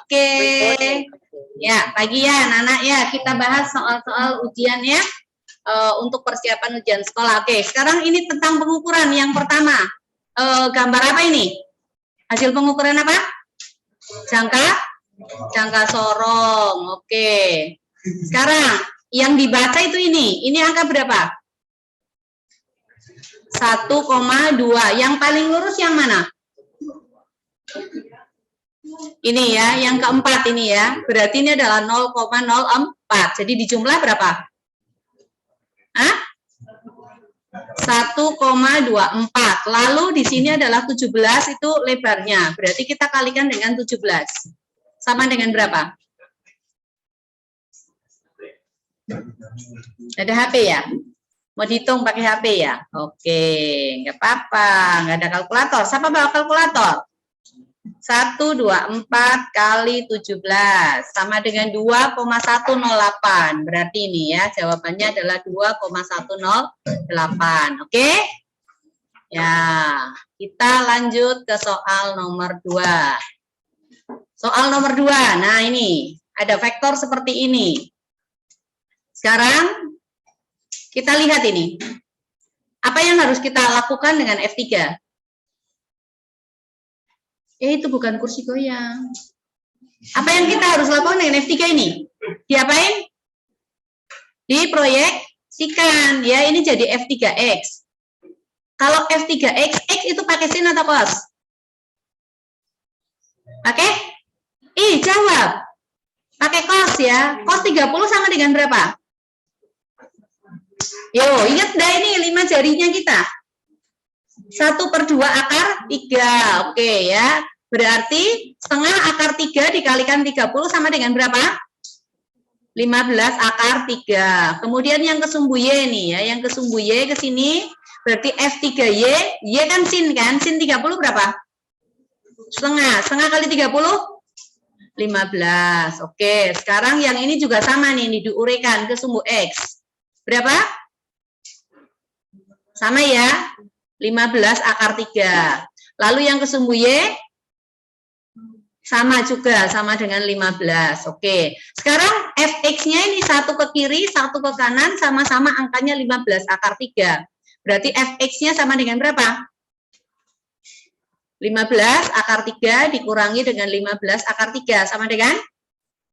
Oke. Ya, pagi ya anak-anak ya, kita bahas soal-soal ujian ya. Untuk persiapan ujian sekolah. Oke, sekarang ini tentang pengukuran. Yang pertama, gambar apa ini? Hasil pengukuran apa? Jangka sorong. Oke. Sekarang yang dibaca itu ini angka berapa? 1,2. Yang paling lurus yang mana? Ini ya, yang keempat ini ya. Berarti ini adalah 0,04. Jadi di jumlah berapa? 1,24. Lalu di sini adalah 17 itu lebarnya. Berarti kita kalikan dengan 17. Sama dengan berapa? Ada HP ya? Mau dihitung pakai HP ya? Oke, nggak apa-apa. Nggak ada kalkulator. Siapa bawa kalkulator? 124 kali 17 sama dengan 2,108. Berarti ini ya jawabannya adalah 2,108. Oke? Ya, kita lanjut ke soal nomor 2. Soal nomor 2. Nah, ini ada vektor seperti ini. Sekarang kita lihat ini. Apa yang harus kita lakukan dengan F3? Itu bukan kursi goyang. Apa yang kita harus lakukan dengan F3 ini? Diapain? Diproyeksikan. Ya, ini jadi F3X. Kalau F3X, X itu pakai sin atau cos? Pakai? Jawab. Pakai cos ya. Cos 30 sama dengan berapa? Yo, ingat dah ini 5 jarinya kita. 1/2 akar 3. Oke ya. Berarti setengah akar 3 dikalikan 30 sama dengan berapa? 15 akar 3. Kemudian yang kesumbu Y nih ya. Yang kesumbu Y ke sini. Berarti F3Y. Y kan sin kan? Sin 30 berapa? Setengah. Setengah kali 30? 15. Oke. Sekarang yang ini juga sama nih. Diuraikan kesumbu X. Berapa? Sama ya. 15 akar 3. Lalu yang kesumbu Y sama juga, sama dengan 15. Oke. Sekarang Fx-nya ini satu ke kiri, satu ke kanan, sama-sama angkanya 15 akar 3. Berarti Fx-nya sama dengan berapa? 15 akar 3 dikurangi dengan 15 akar 3, sama dengan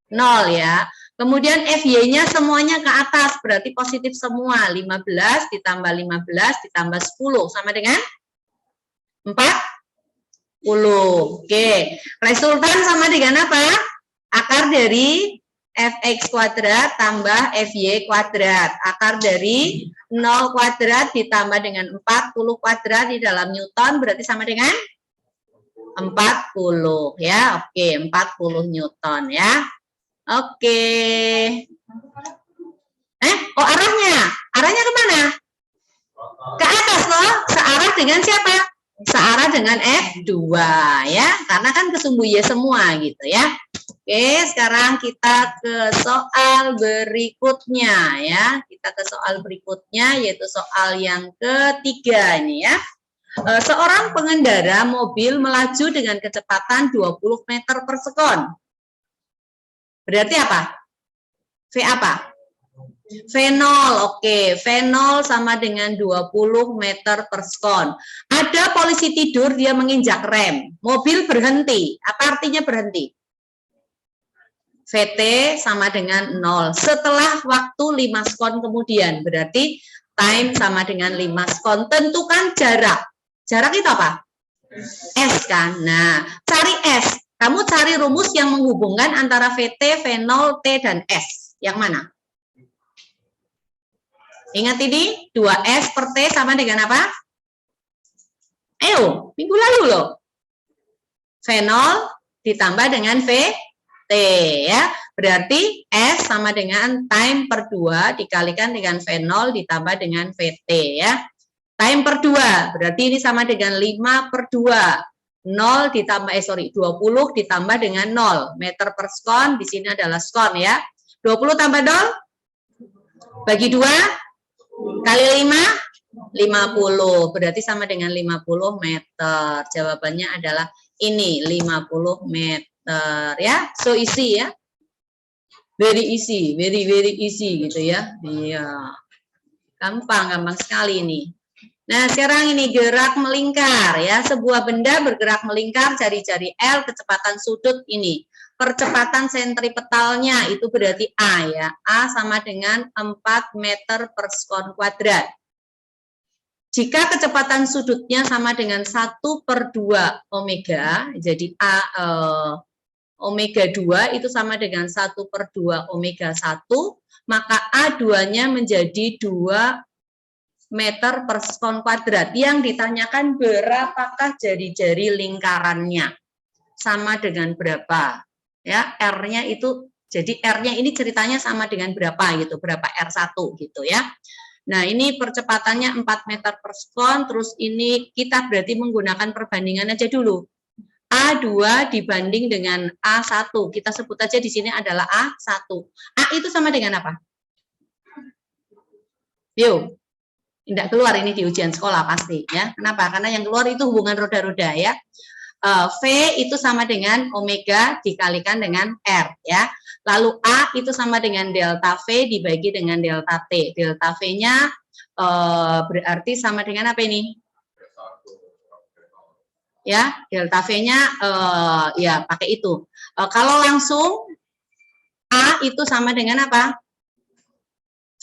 0 ya. Kemudian Fy-nya semuanya ke atas, berarti positif semua. 15 ditambah 15 ditambah 10, sama dengan 40. Oke. Resultan sama dengan apa? Akar dari Fx kuadrat tambah Fy kuadrat. Akar dari 0 kuadrat ditambah dengan 40 kuadrat di dalam Newton, berarti sama dengan 40 ya. Oke, 40 Newton ya. Oke. Arahnya? Arahnya kemana? Ke atas loh. Searah dengan siapa? Searah dengan F2 ya. Karena kan kesumbu Y semua gitu ya. Oke, sekarang kita ke soal berikutnya ya. Kita ke soal berikutnya yaitu soal yang ketiga ini ya. Seorang pengendara mobil melaju dengan kecepatan 20 meter per sekon. Berarti apa? V apa? V0, oke. V0 sama dengan 20 meter per sekon. Ada polisi tidur, dia menginjak rem. Mobil berhenti. Apa artinya berhenti? VT sama dengan 0. Setelah waktu 5 sekon kemudian. Berarti time sama dengan 5 sekon. Tentukan jarak. Jarak itu apa? S kan? Nah, cari S. Kamu cari rumus yang menghubungkan antara VT, V0, T, dan S. Yang mana? Ingat ini, 2S per T sama dengan apa? Ayo, minggu lalu loh. V0 ditambah dengan VT ya. Berarti S sama dengan time per 2 dikalikan dengan V0 ditambah dengan VT ya. Time per 2, berarti ini sama dengan 5 per 2. 0 ditambah, 20 ditambah dengan 0. Meter per sekon, di sini adalah sekon ya. 20 tambah 0, bagi 2, kali 5, 50. Berarti sama dengan 50 meter. Jawabannya adalah ini, 50 meter. meter ya. So easy ya. Very easy, very easy gitu ya. Iya. Gampang sekali ini. Nah, sekarang ini gerak melingkar ya. Sebuah benda bergerak melingkar, cari-cari L, kecepatan sudut ini. Percepatan sentripetalnya itu berarti A ya. A sama dengan 4 meter per sekon kuadrat. Jika kecepatan sudutnya sama dengan 1/2 omega, jadi omega 2 itu sama dengan 1/2 omega 1, maka A2-nya menjadi 2 meter per sekon kuadrat. Yang ditanyakan berapakah jari-jari lingkarannya? Sama dengan berapa? Ya, R-nya itu, jadi R-nya ini ceritanya sama dengan berapa gitu, berapa R1 gitu ya. Nah, ini percepatannya 4 meter per sekon, terus ini kita berarti menggunakan perbandingan aja dulu. A2 dibanding dengan A1, kita sebut aja di sini adalah A1. A itu sama dengan apa? Yuk, tidak keluar ini di ujian sekolah pasti ya. Kenapa? Karena yang keluar itu hubungan roda-roda ya. V itu sama dengan omega dikalikan dengan R ya. Lalu A itu sama dengan delta V dibagi dengan delta T. Delta V-nya berarti sama dengan apa ini? Ya, delta V-nya ya pakai itu. Kalau langsung A itu sama dengan apa?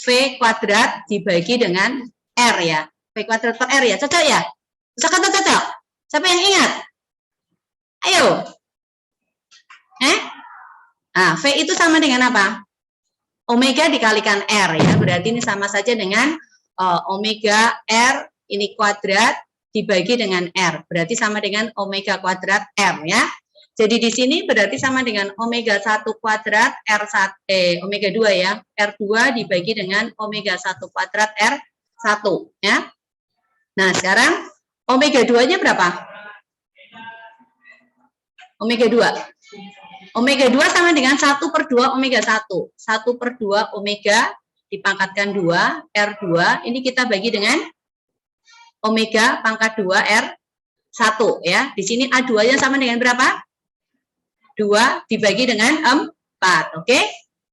V kuadrat dibagi dengan R ya. V kuadrat per R ya. Cocok ya? Cocok atau cocok? Siapa yang ingat? Ayo. Nah, V itu sama dengan apa? Omega dikalikan R ya. Berarti ini sama saja dengan omega R ini kuadrat dibagi dengan R. Berarti sama dengan omega kuadrat R ya. Jadi di sini berarti sama dengan omega 1 kuadrat R1 omega 2 ya. R2 dibagi dengan omega 1 kuadrat R1 ya. Nah, sekarang omega 2-nya berapa? Omega 2. Omega 2 sama dengan 1/2 omega 1. 1/2 omega dipangkatkan 2, R2. Ini kita bagi dengan omega pangkat 2 R1 ya. Di sini A2-nya sama dengan berapa? 2 dibagi dengan 4. Oke?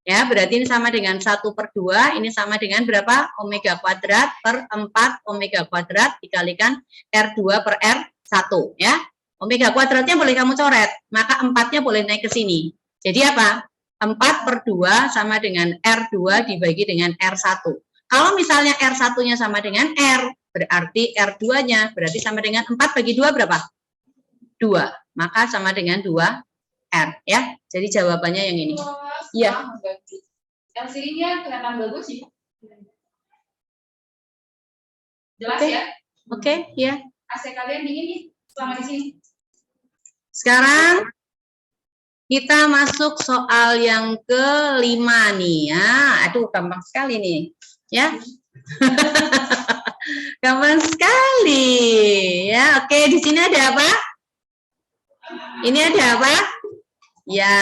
Ya, berarti ini sama dengan 1/2, ini sama dengan berapa? Omega kuadrat per 4 omega kuadrat dikalikan R2 per R1 ya. Omega kuadratnya boleh kamu coret, maka 4-nya boleh naik ke sini. Jadi apa? 4/2 sama dengan R2 dibagi dengan R1. Kalau misalnya R1-nya sama dengan R, berarti R2-nya berarti sama dengan 4 bagi 2 berapa? 2. Maka sama dengan 2 R ya. Jadi jawabannya yang ini. Iya. Yang sininya kelihatan bagus sih. Jelas okay. Ya? Oke, ya. AC kalian dingin nih selama di sini. Sekarang kita masuk soal yang kelima nih ya. Aduh, gampang sekali nih. Ya. Gampang sekali. Ya, oke, di sini ada apa? Ini ada apa? Ya,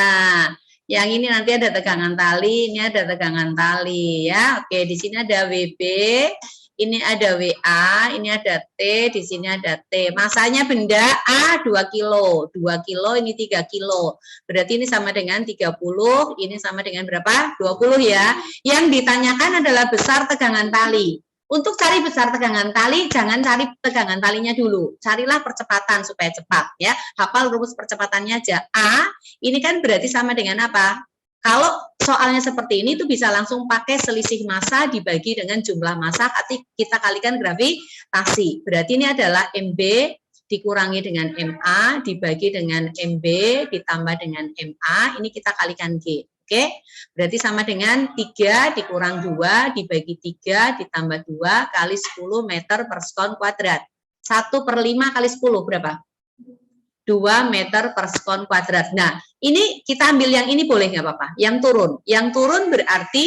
yang ini nanti ada tegangan tali, ini ada tegangan tali ya. Oke, di sini ada WB, ini ada WA, ini ada T, di sini ada T. Masanya benda A 2 kilo, 2 kilo ini 3 kilo. Berarti ini sama dengan 30, ini sama dengan berapa? 20 ya. Yang ditanyakan adalah besar tegangan tali. Untuk cari besar tegangan tali, jangan cari tegangan talinya dulu. Carilah percepatan supaya cepat ya. Hafal rumus percepatannya aja. A, ini kan berarti sama dengan apa? Kalau soalnya seperti ini itu bisa langsung pakai selisih massa dibagi dengan jumlah massa, kita kalikan gravitasi. Berarti ini adalah MB dikurangi dengan MA dibagi dengan MB ditambah dengan MA, ini kita kalikan G. Oke, berarti sama dengan 3 dikurang 2 dibagi 3 ditambah 2 kali 10 meter per sekon kuadrat. 1/5 kali 10 berapa? 2 meter per sekon kuadrat. Nah, ini kita ambil yang ini boleh nggak apa-apa? Yang turun. Yang turun berarti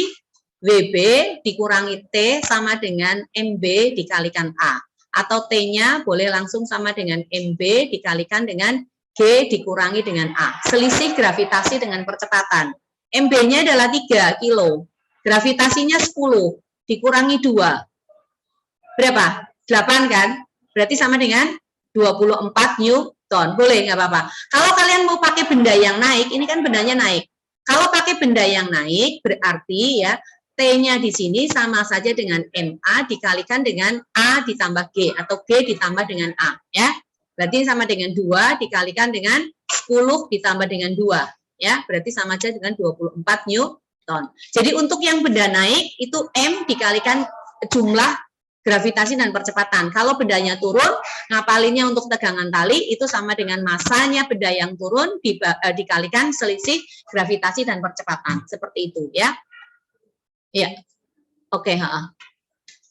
WB dikurangi T sama dengan MB dikalikan A. Atau T-nya boleh langsung sama dengan MB dikalikan dengan G dikurangi dengan A. Selisih gravitasi dengan percepatan. MB-nya adalah 3 kilo. Gravitasinya 10 dikurangi 2. Berapa? 8 kan? Berarti sama dengan 24 ton. Boleh, nggak apa-apa. Kalau kalian mau pakai benda yang naik, ini kan bendanya naik. Kalau pakai benda yang naik, berarti ya, T-nya di sini sama saja dengan MA dikalikan dengan A ditambah G, atau G ditambah dengan A. Ya. Berarti sama dengan 2 dikalikan dengan 10 ditambah dengan 2. Ya, berarti sama saja dengan 24 Newton. Jadi untuk yang benda naik, itu M dikalikan jumlah gravitasi dan percepatan. Kalau bendanya turun, ngapalinnya untuk tegangan tali itu sama dengan masanya benda yang turun dikalikan selisih gravitasi dan percepatan. Seperti itu ya. Ya. Oke,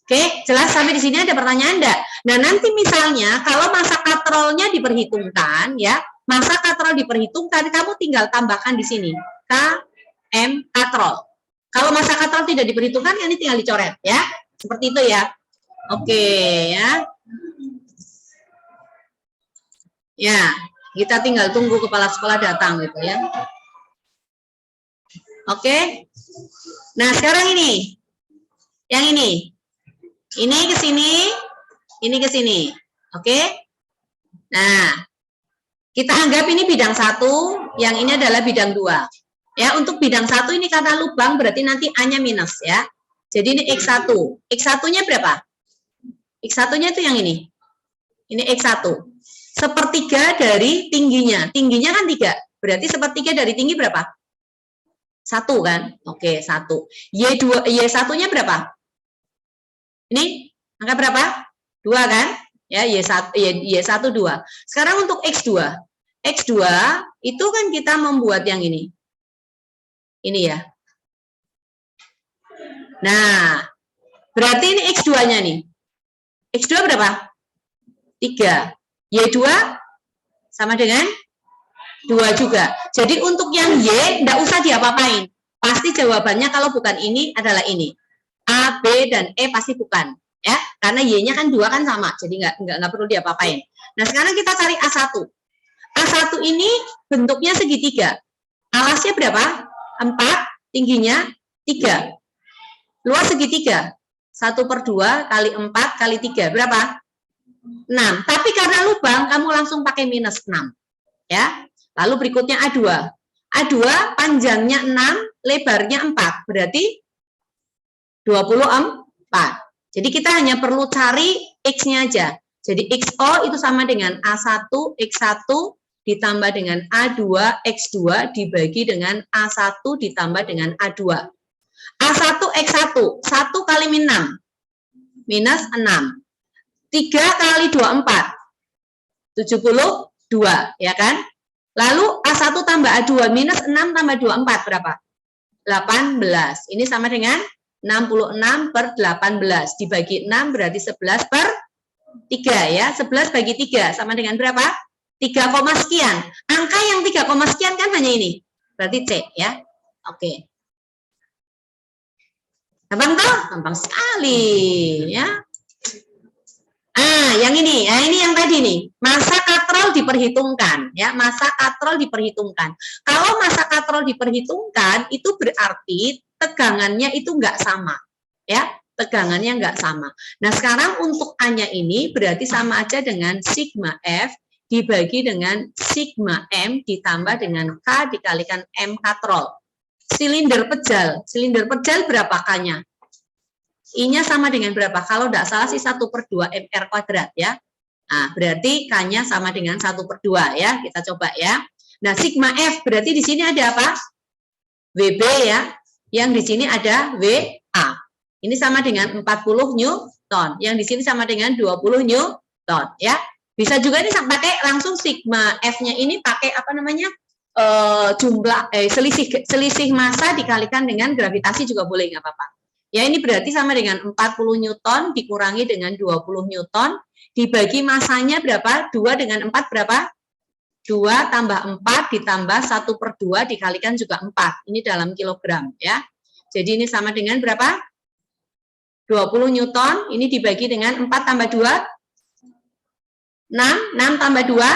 Oke, jelas sampai di sini ada pertanyaan enggak? Nah, nanti misalnya kalau masa katrolnya diperhitungkan ya, masa katrol diperhitungkan, kamu tinggal tambahkan di sini KM katrol. Kalau masa katrol tidak diperhitungkan, ini tinggal dicoret ya. Seperti itu ya. Oke ya. Ya, kita tinggal tunggu kepala sekolah datang gitu ya. Oke. Nah, sekarang ini. Yang ini. Ini ke sini, ini ke sini. Oke? Nah, kita anggap ini bidang 1, yang ini adalah bidang 2. Ya, untuk bidang 1 ini karena lubang berarti nanti A-nya minus ya. Jadi ini X1. X1-nya berapa? X1-nya itu yang ini. Ini X1. Sepertiga dari tingginya. Tingginya kan 3. Berarti sepertiga dari tinggi berapa? 1 kan? Oke, 1. Y1-nya berapa? Ini angka berapa? 2 kan? Ya, Y1 2. Sekarang untuk X2. X2 itu kan kita membuat yang ini. Ini ya. Nah, berarti ini X2-nya nih. X2 berapa? 3. Y2 sama dengan 2 juga. Jadi untuk yang Y enggak usah diapa-apain. Pasti jawabannya kalau bukan ini adalah ini. A, B, dan E pasti bukan. Ya, karena Y-nya kan 2 kan sama. Jadi enggak perlu diapa-apain. Nah, sekarang kita cari A1. A1 ini bentuknya segitiga. Alasnya berapa? 4, tingginya 3. Luas segitiga. 1/2 kali 4 kali 3. Berapa? 6. Tapi karena lubang, kamu langsung pakai minus 6. Ya. Lalu berikutnya A2. A2 panjangnya 6, lebarnya 4. Berarti 24. Jadi kita hanya perlu cari X-nya aja. Jadi XO itu sama dengan A1 X1 ditambah dengan A2 X2 dibagi dengan A1 ditambah dengan A2. A1 X1, 1 kali min 6, minus 6. 3 kali 24, 72, ya kan? Lalu A1 tambah A2, minus 6 tambah 24, berapa? 18. Ini sama dengan 66/18. Dibagi 6 berarti 11/3, ya. 11 bagi 3, sama dengan berapa? 3, sekian. Angka yang 3, sekian kan hanya ini. Berarti C, ya. Oke. Gampang toh? Gampang sekali, ya. Yang ini, ini yang tadi nih, masa katrol diperhitungkan, ya, masa katrol diperhitungkan. Kalau masa katrol diperhitungkan, itu berarti tegangannya itu enggak sama, ya, tegangannya enggak sama. Nah, sekarang untuk A-nya ini berarti sama aja dengan sigma F dibagi dengan sigma M ditambah dengan K dikalikan M katrol. Silinder pejal berapa K-nya? I-nya sama dengan berapa? Kalau tidak salah sih 1/2 MR kuadrat ya. Nah, berarti K-nya sama dengan 1/2 ya. Kita coba ya. Nah, sigma F berarti di sini ada apa? WB ya. Yang di sini ada WA. Ini sama dengan 40 Newton. Yang di sini sama dengan 20 Newton ya. Bisa juga ini pakai langsung sigma F-nya ini pakai apa namanya? Jumlah selisih massa dikalikan dengan gravitasi juga boleh, nggak apa-apa. Ya, ini berarti sama dengan 40 Newton dikurangi dengan 20 Newton dibagi massanya berapa? 2 dengan 4 berapa? 2 tambah 4 ditambah 1/2 dikalikan juga 4. Ini dalam kilogram ya. Jadi ini sama dengan berapa? 20 Newton. Ini dibagi dengan 4 tambah 2 6 tambah 2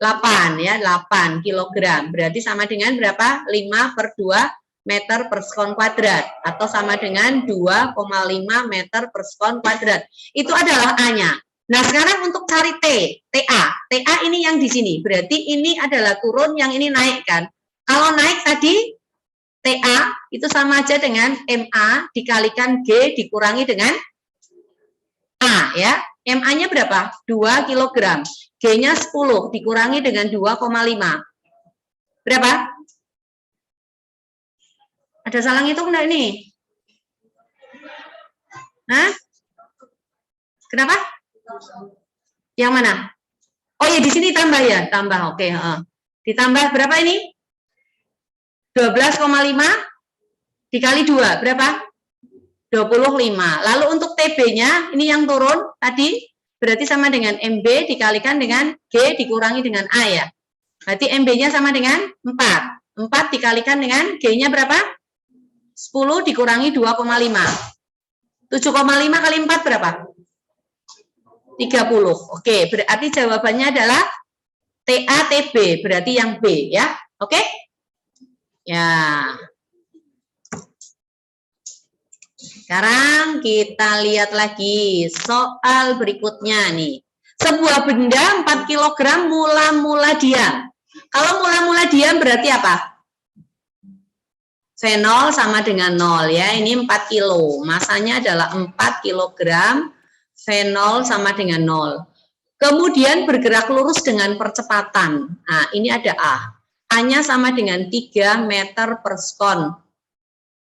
8 ya, 8 kilogram. Berarti sama dengan berapa? 5/2 meter per sekon kuadrat atau sama dengan 2,5 meter per sekon kuadrat. Itu adalah A-nya. Nah, sekarang untuk cari TA. TA ini yang di sini. Berarti ini adalah turun, yang ini naik kan. Kalau naik tadi, TA itu sama aja dengan MA dikalikan G dikurangi dengan A ya. MA-nya berapa? 2 kg. G-nya 10 dikurangi dengan 2,5. Berapa? Ada salah ngitung enggak ini? Hah? Kenapa? Yang mana? Oh ya, di sini tambah ya, tambah. Oke, ditambah berapa ini? 12,5 dikali 2 berapa? 25. Lalu untuk TB-nya ini yang turun tadi berarti sama dengan MB dikalikan dengan G dikurangi dengan A ya. Berarti MB-nya sama dengan 4. 4 dikalikan dengan G-nya berapa? 10 dikurangi 2,5. 7,5 kali 4 berapa? 30. Oke, berarti jawabannya adalah TATB, berarti yang B ya. Oke? Ya. Sekarang kita lihat lagi soal berikutnya nih. Sebuah benda 4 kg mula-mula diam. Kalau mula-mula diam berarti apa? V0 sama dengan 0 ya. Ini 4 kilo. Masanya adalah 4 kg. V0 sama dengan 0. Kemudian bergerak lurus dengan percepatan. Nah, ini ada A. A-nya sama dengan 3 meter per sekon.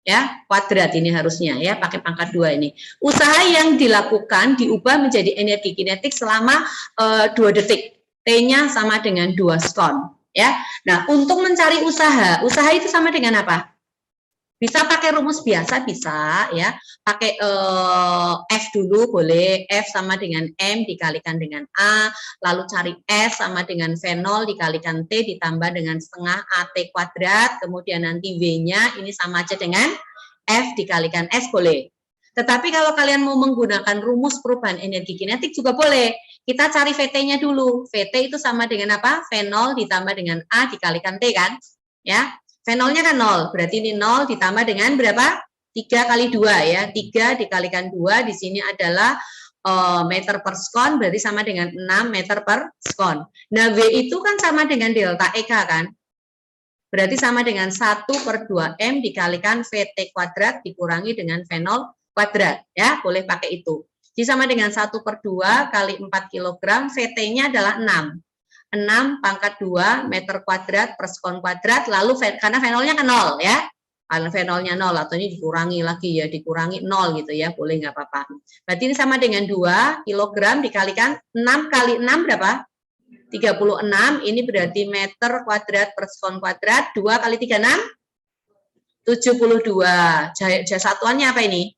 Ya, kuadrat ini harusnya ya, pakai pangkat 2 ini. Usaha yang dilakukan diubah menjadi energi kinetik selama 2 detik. T-nya sama dengan 2 sekon ya. Nah, untuk mencari usaha itu sama dengan apa? Bisa pakai rumus biasa, bisa ya. Pakai F dulu boleh, F sama dengan M dikalikan dengan A, lalu cari S sama dengan V0 dikalikan T ditambah dengan setengah AT kuadrat, kemudian nanti V-nya ini sama aja dengan F dikalikan S boleh. Tetapi kalau kalian mau menggunakan rumus perubahan energi kinetik juga boleh. Kita cari VT-nya dulu. VT itu sama dengan apa? V0 ditambah dengan A dikalikan T kan? Ya. V0-nya kan 0, berarti ini 0 ditambah dengan berapa? 3 kali 2 ya, 3 dikalikan 2 di sini adalah meter per sekon, berarti sama dengan 6 meter per sekon. Nah, V itu kan sama dengan delta EK kan? Berarti sama dengan 1 per 2M dikalikan VT kuadrat dikurangi dengan V0 kuadrat ya, boleh pakai itu. Jadi sama dengan 1 per 2 kali 4 kg, VT-nya adalah 6. 6 pangkat 2 meter kuadrat per sekon kuadrat, lalu karena V0-nya kan 0 ya, karena V0-nya 0 atau ini dikurangi lagi ya, dikurangi 0 gitu ya, boleh nggak apa-apa. Berarti ini sama dengan 2 kg dikalikan 6 kali 6 berapa? 36, ini berarti meter kuadrat per sekon kuadrat, 2 kali 36? 72. Satuannya apa ini?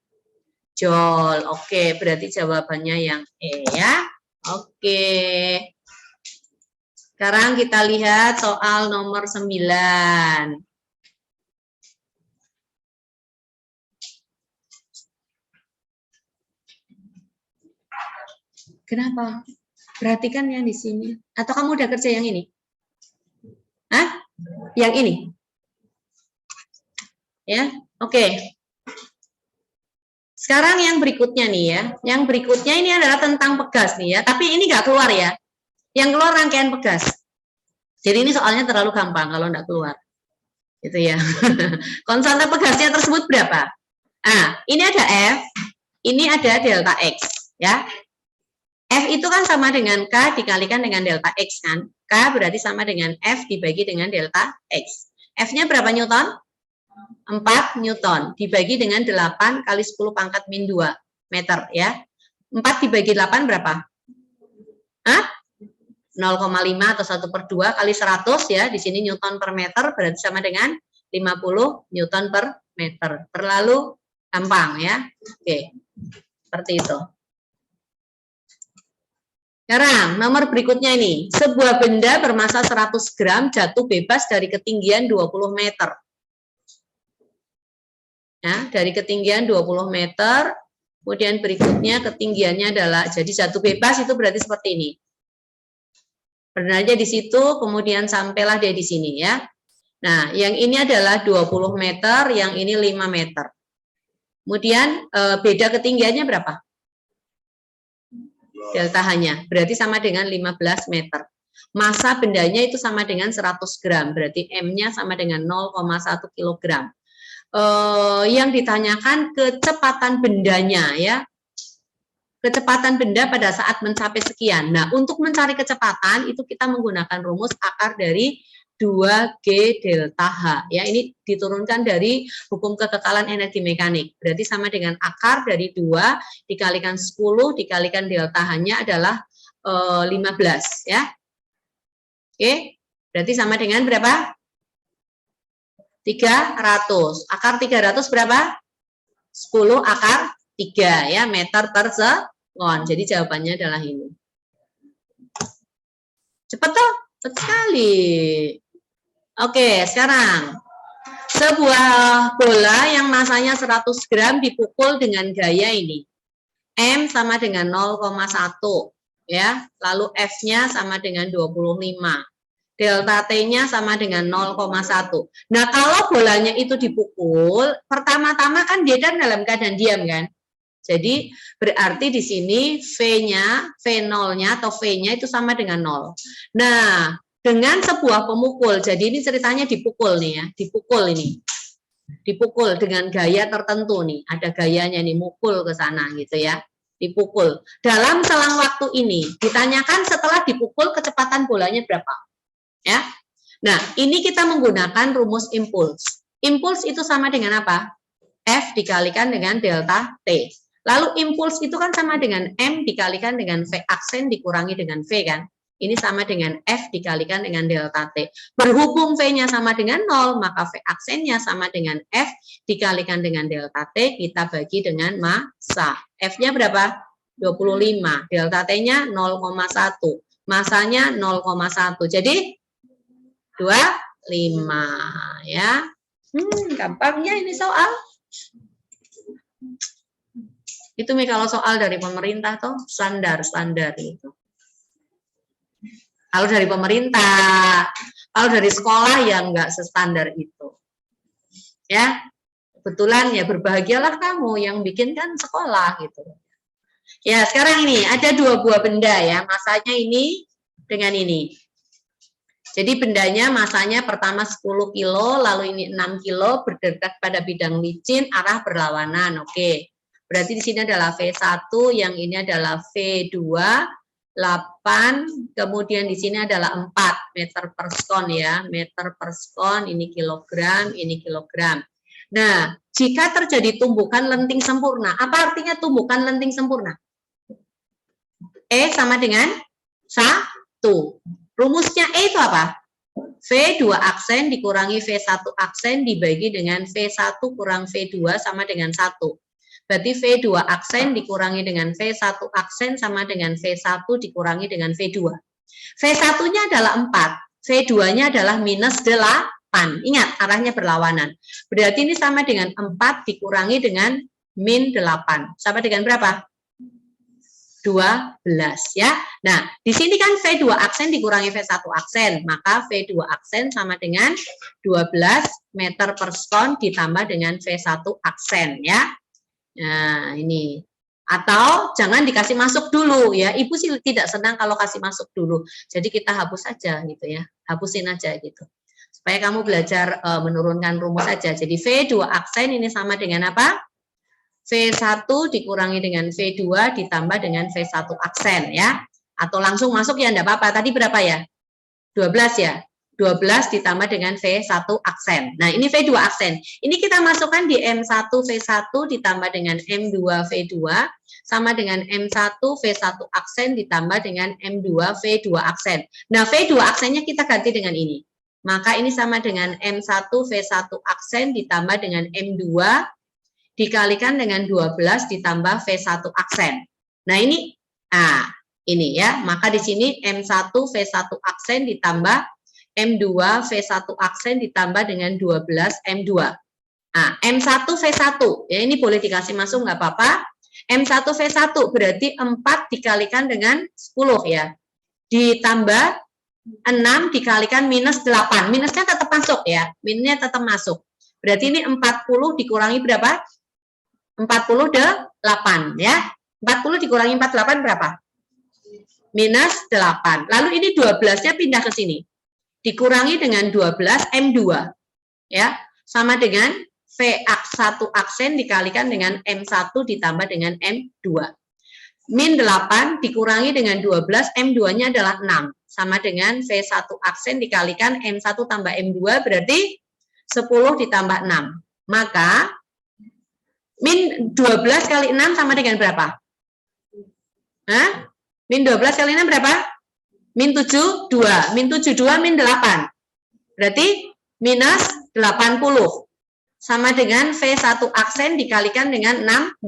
Joule. Oke, berarti jawabannya yang E ya. Oke. Sekarang kita lihat soal nomor 9. Kenapa? Perhatikan yang di sini. Atau kamu udah kerja yang ini? Hah? Yang ini? Ya, oke. Sekarang yang berikutnya nih ya. Yang berikutnya ini adalah tentang pegas nih ya. Tapi ini nggak keluar ya. Yang keluar rangkaian pegas. Jadi ini soalnya terlalu gampang kalau nggak keluar. Gitu ya. Konstanta pegasnya tersebut berapa? Nah, ini ada F, ini ada delta X. Ya. F itu kan sama dengan K dikalikan dengan delta X kan. K berarti sama dengan F dibagi dengan delta X. F-nya berapa Newton? 4 Newton. Dibagi dengan 8 kali 10 pangkat min 2 meter ya. 4 dibagi 8 berapa? Hah? 0,5 atau 1 per 2 kali 100 ya, di sini Newton per meter berarti sama dengan 50 Newton per meter. Terlalu gampang ya. Oke, seperti itu. Sekarang nomor berikutnya ini, sebuah benda bermassa 100 gram jatuh bebas dari ketinggian 20 meter. Ya, dari ketinggian 20 meter, kemudian berikutnya ketinggiannya adalah, jadi jatuh bebas itu berarti seperti ini. Bernada di situ, kemudian sampailah dia di sini ya. Nah, yang ini adalah 20 meter, yang ini 5 meter. Kemudian beda ketinggiannya berapa? delta H-nya. Berarti sama dengan 15 meter. Massa bendanya itu sama dengan 100 gram. Berarti M-nya sama dengan 0,1 kilogram. Yang ditanyakan kecepatan bendanya ya. Kecepatan benda pada saat mencapai sekian. Nah, untuk mencari kecepatan itu kita menggunakan rumus akar dari 2G delta H. Ya, ini diturunkan dari hukum kekekalan energi mekanik. Berarti sama dengan akar dari 2 dikalikan 10 dikalikan delta H-nya adalah 15 ya. Oke, berarti sama dengan berapa? 300. Akar 300 berapa? 10 akar 3 ya, meter per sekon. Jadi jawabannya adalah ini. Cepat toh? Cepat sekali. Oke, sekarang sebuah bola yang masanya 100 gram dipukul dengan gaya ini. M sama dengan 0,1 ya. Lalu F-nya sama dengan 25. Delta T-nya sama dengan 0,1. Nah, kalau bolanya itu dipukul, pertama-tama kan dia kan dalam keadaan diam kan? Jadi berarti di sini V-nya, V0-nya atau V-nya itu sama dengan 0. Nah, dengan sebuah pemukul, jadi ini ceritanya dipukul nih ya, dipukul ini. Dipukul dengan gaya tertentu nih, ada gayanya nih, mukul ke sana gitu ya. Dipukul. Dalam selang waktu ini, ditanyakan setelah dipukul kecepatan bolanya berapa? Ya. Nah, ini kita menggunakan rumus impuls. Impuls itu sama dengan apa? F dikalikan dengan delta T. Lalu impuls itu kan sama dengan M dikalikan dengan V aksen dikurangi dengan V kan? Ini sama dengan F dikalikan dengan delta T. Berhubung V-nya sama dengan 0, maka V aksennya sama dengan F dikalikan dengan delta T, kita bagi dengan massa. F-nya berapa? 25. Delta T-nya 0,1. Massanya 0,1. Jadi 25 ya. Gampangnya ini soal. Itu nih kalau soal dari pemerintah tuh standar itu. Kalau dari pemerintah, kalau dari sekolah ya enggak sestandar itu. Ya. Kebetulan ya berbahagialah kamu yang bikin kan sekolah gitu. Ya, sekarang ini ada 2 buah benda ya, masanya ini dengan ini. Jadi bendanya masanya pertama 10 kilo, lalu ini 6 kilo, berdekat pada bidang licin, arah berlawanan. Oke, berarti di sini adalah V1, yang ini adalah V2, 8, kemudian di sini adalah 4 meter per sekon ya, meter per sekon, ini kilogram, ini kilogram. Nah, jika terjadi tumbukan lenting sempurna, apa artinya tumbukan lenting sempurna? E sama dengan 1. Rumusnya E itu apa? V2 aksen dikurangi V1 aksen dibagi dengan V1 kurang V2 sama dengan 1. Berarti V2 aksen dikurangi dengan V1 aksen sama dengan V1 dikurangi dengan V2. V1-nya adalah 4, V2-nya adalah minus 8. Ingat, arahnya berlawanan. Berarti ini sama dengan 4 dikurangi dengan min 8. Sama dengan berapa? 12 ya. Nah, di sini kan V2 aksen dikurangi V1 aksen, maka V2 aksen sama dengan 12 meter per sekon ditambah dengan V1 aksen ya. Nah, ini. Atau jangan dikasih masuk dulu ya. Ibu sih tidak senang kalau kasih masuk dulu. Jadi kita hapus saja gitu ya. Hapusin aja gitu. Supaya kamu belajar menurunkan rumus saja. Jadi V2 aksen ini sama dengan apa? V1 dikurangi dengan V2 ditambah dengan V1 aksen ya. Atau langsung masuk ya enggak apa-apa. Tadi berapa ya? 12 ya. 12 ditambah dengan V1 aksen. Nah, ini V2 aksen. Ini kita masukkan di M1 V1 ditambah dengan M2 V2 sama dengan M1 V1 aksen ditambah dengan M2 V2 aksen. Nah, V2 aksennya kita ganti dengan ini. Maka ini sama dengan M1 V1 aksen ditambah dengan M2 dikalikan dengan 12 ditambah V1 aksen. Nah, ini ya. Maka di sini M1 V1 aksen ditambah M2 V1 aksen ditambah dengan 12 M2. Nah, M1 V1 ya, ini boleh dikasih masuk nggak apa-apa. M1 V1 berarti 4 dikalikan dengan 10 ya. Ditambah 6 dikalikan minus 8. Minusnya tetap masuk ya. Minusnya tetap masuk. Berarti ini 40 dikurangi berapa? 48 ya. 40 dikurangi 48 berapa? minus 8. Lalu ini 12-nya pindah ke sini. Dikurangi dengan 12 M2. Ya, sama dengan V1 aksen dikalikan dengan M1 ditambah dengan M2. Min 8 dikurangi dengan 12, M2-nya adalah 6. Sama dengan V1 aksen dikalikan M1 tambah M2 berarti 10 ditambah 6. Maka min 12 kali 6 sama dengan berapa? Hah? Min 12 kali 6 berapa? Min 7, 2. Min 7, 2, min 8. Berarti minus 80. Sama dengan V1 aksen dikalikan dengan 16.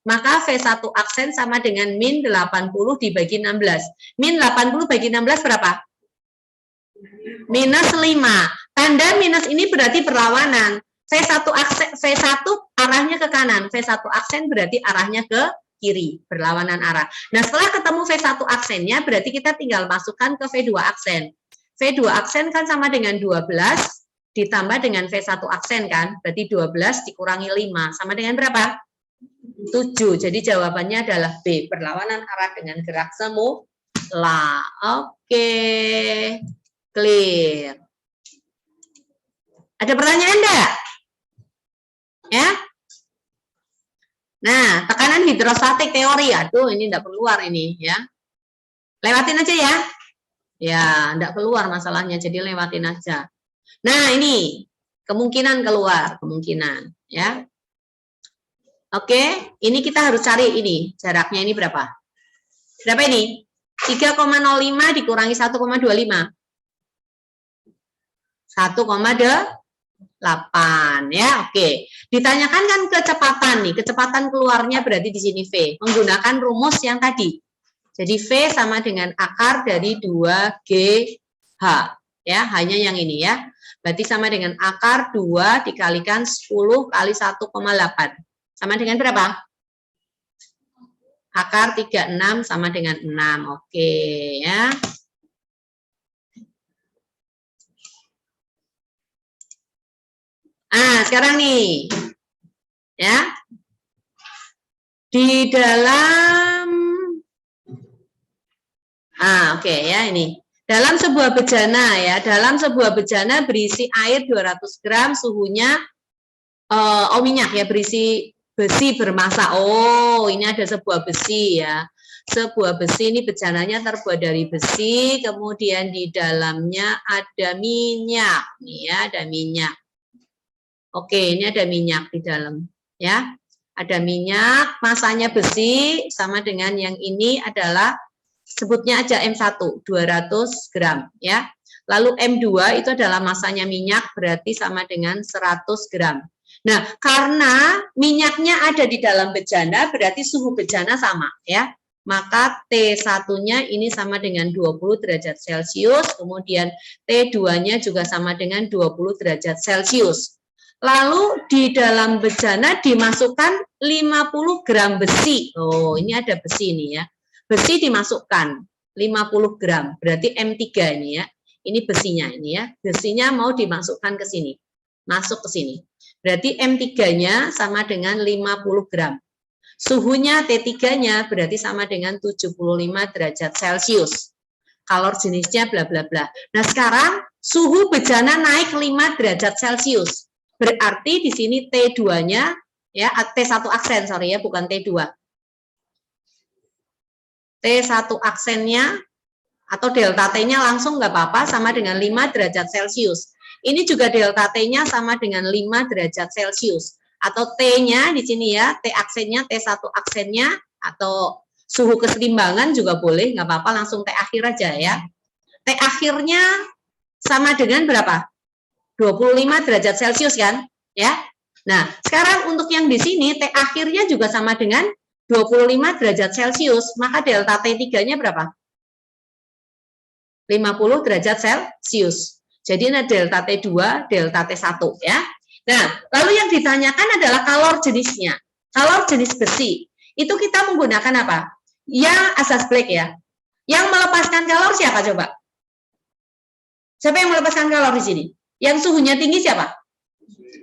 Maka V1 aksen sama dengan min 80 dibagi 16. Min 80 bagi 16 berapa? Minus 5. Tanda minus ini berarti berlawanan. V1 aksen, V1 arahnya ke kanan, V1 aksen berarti arahnya ke kiri, berlawanan arah. Nah, setelah ketemu V1 aksennya, berarti kita tinggal masukkan ke V2 aksen. V2 aksen kan sama dengan 12, ditambah dengan V1 aksen kan, berarti 12 dikurangi 5, sama dengan berapa? 7, jadi jawabannya adalah B, berlawanan arah dengan gerak semula. Oke, clear. Ada pertanyaan enggak? Ya. Nah, tekanan hidrostatik teori, aduh ini enggak keluar ini ya. Lewatin aja ya. Ya, enggak keluar masalahnya, jadi lewatin aja. Nah, ini kemungkinan keluar, kemungkinan ya. Oke, ini kita harus cari ini, jaraknya ini berapa? Berapa ini? 3,05 dikurangi 1,25. 1,8 ya, oke. Ditanyakan kan kecepatan nih, kecepatan keluarnya berarti di sini V, menggunakan rumus yang tadi. Jadi V sama dengan akar dari 2GH ya, hanya yang ini ya. Berarti sama dengan akar 2 dikalikan 10 kali 1,8. Sama dengan berapa? Akar 36 sama dengan 6. Oke ya. Nah, sekarang nih. Ya. Di dalam oke ya ini. Dalam sebuah bejana ya, dalam sebuah bejana berisi air 200 gram, suhunya minyak ya, berisi besi bermassa. Oh, ini ada sebuah besi ya. Sebuah besi ini bejananya terbuat dari besi, kemudian di dalamnya ada minyak. Nih ya, ada minyak. Oke, ini ada minyak di dalam ya. Ada minyak, masanya besi sama dengan yang ini adalah sebutnya aja M1, 200 gram ya. Lalu M2 itu adalah masanya minyak, berarti sama dengan 100 gram. Nah, karena minyaknya ada di dalam bejana, berarti suhu bejana sama ya. Maka T1-nya ini sama dengan 20 derajat Celcius, kemudian T2-nya juga sama dengan 20 derajat Celcius. Lalu di dalam bejana dimasukkan 50 gram besi. Oh, ini ada besi nih ya. Besi dimasukkan 50 gram, berarti M3 ini ya. Ini besinya ini ya. Besinya mau dimasukkan ke sini. Masuk ke sini. Berarti M3-nya sama dengan 50 gram. Suhunya T3-nya berarti sama dengan 75 derajat Celcius. Kalor jenisnya bla bla bla. Nah, sekarang suhu bejana naik 5 derajat Celcius. Berarti di sini T2-nya ya, T1 aksen sorry ya, bukan T2. T1 aksennya atau delta T-nya langsung nggak apa-apa sama dengan 5 derajat Celcius. Ini juga delta T-nya sama dengan 5 derajat Celcius. Atau T-nya di sini ya, T aksennya, T1 aksennya, atau suhu kesetimbangan juga boleh, nggak apa-apa, langsung T akhir aja ya. T akhirnya sama dengan berapa? 25 derajat Celcius kan? Ya. Nah, sekarang untuk yang di sini, T akhirnya juga sama dengan 25 derajat Celcius, maka delta T3-nya berapa? 50 derajat Celcius. Jadi ini delta T2, delta T1 ya. Nah, lalu yang ditanyakan adalah kalor jenisnya. Kalor jenis besi. Itu kita menggunakan apa? Yang asas Black ya. Yang melepaskan kalor siapa coba? Siapa yang melepaskan kalor di sini? Yang suhunya tinggi siapa?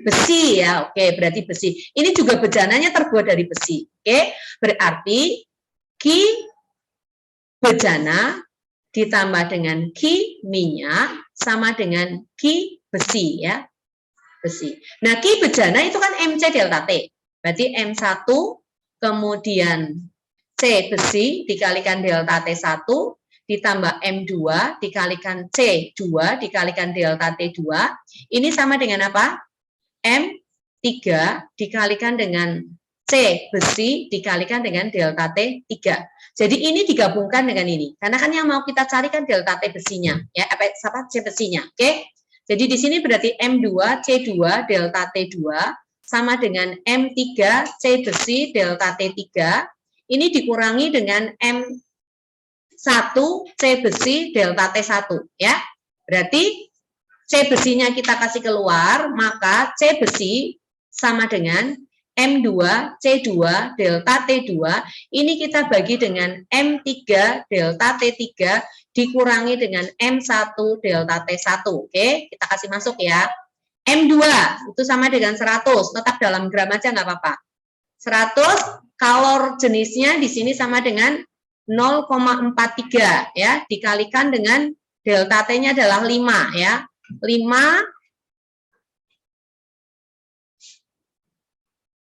Besi ya. Oke, berarti besi. Ini juga bejananya terbuat dari besi. Oke, berarti Q bejana ditambah dengan Ki minyak sama dengan Ki besi ya. Besi. Nah, Ki bejana itu kan MC delta T. Berarti M1 kemudian C besi dikalikan delta T1 ditambah M2 dikalikan C2 dikalikan delta T2. Ini sama dengan apa? M3 dikalikan dengan C besi dikalikan dengan delta T3. Jadi ini digabungkan dengan ini. Karena kan yang mau kita cari kan delta T besinya, ya, apa C besinya. Oke. Jadi di sini berarti M2 C2 delta T2 sama dengan M3 C besi delta T3. Ini dikurangi dengan M1 C besi delta T1, ya. Berarti C besinya kita kasih keluar, maka C besi sama dengan M2 C2 delta T2, ini kita bagi dengan M3 delta T3 dikurangi dengan M1 delta T1. Oke, kita kasih masuk ya. M2 itu sama dengan 100, tetap dalam gram aja nggak apa-apa. 100 kalor jenisnya di sini sama dengan 0,43 ya, dikalikan dengan delta T-nya adalah 5 ya. 5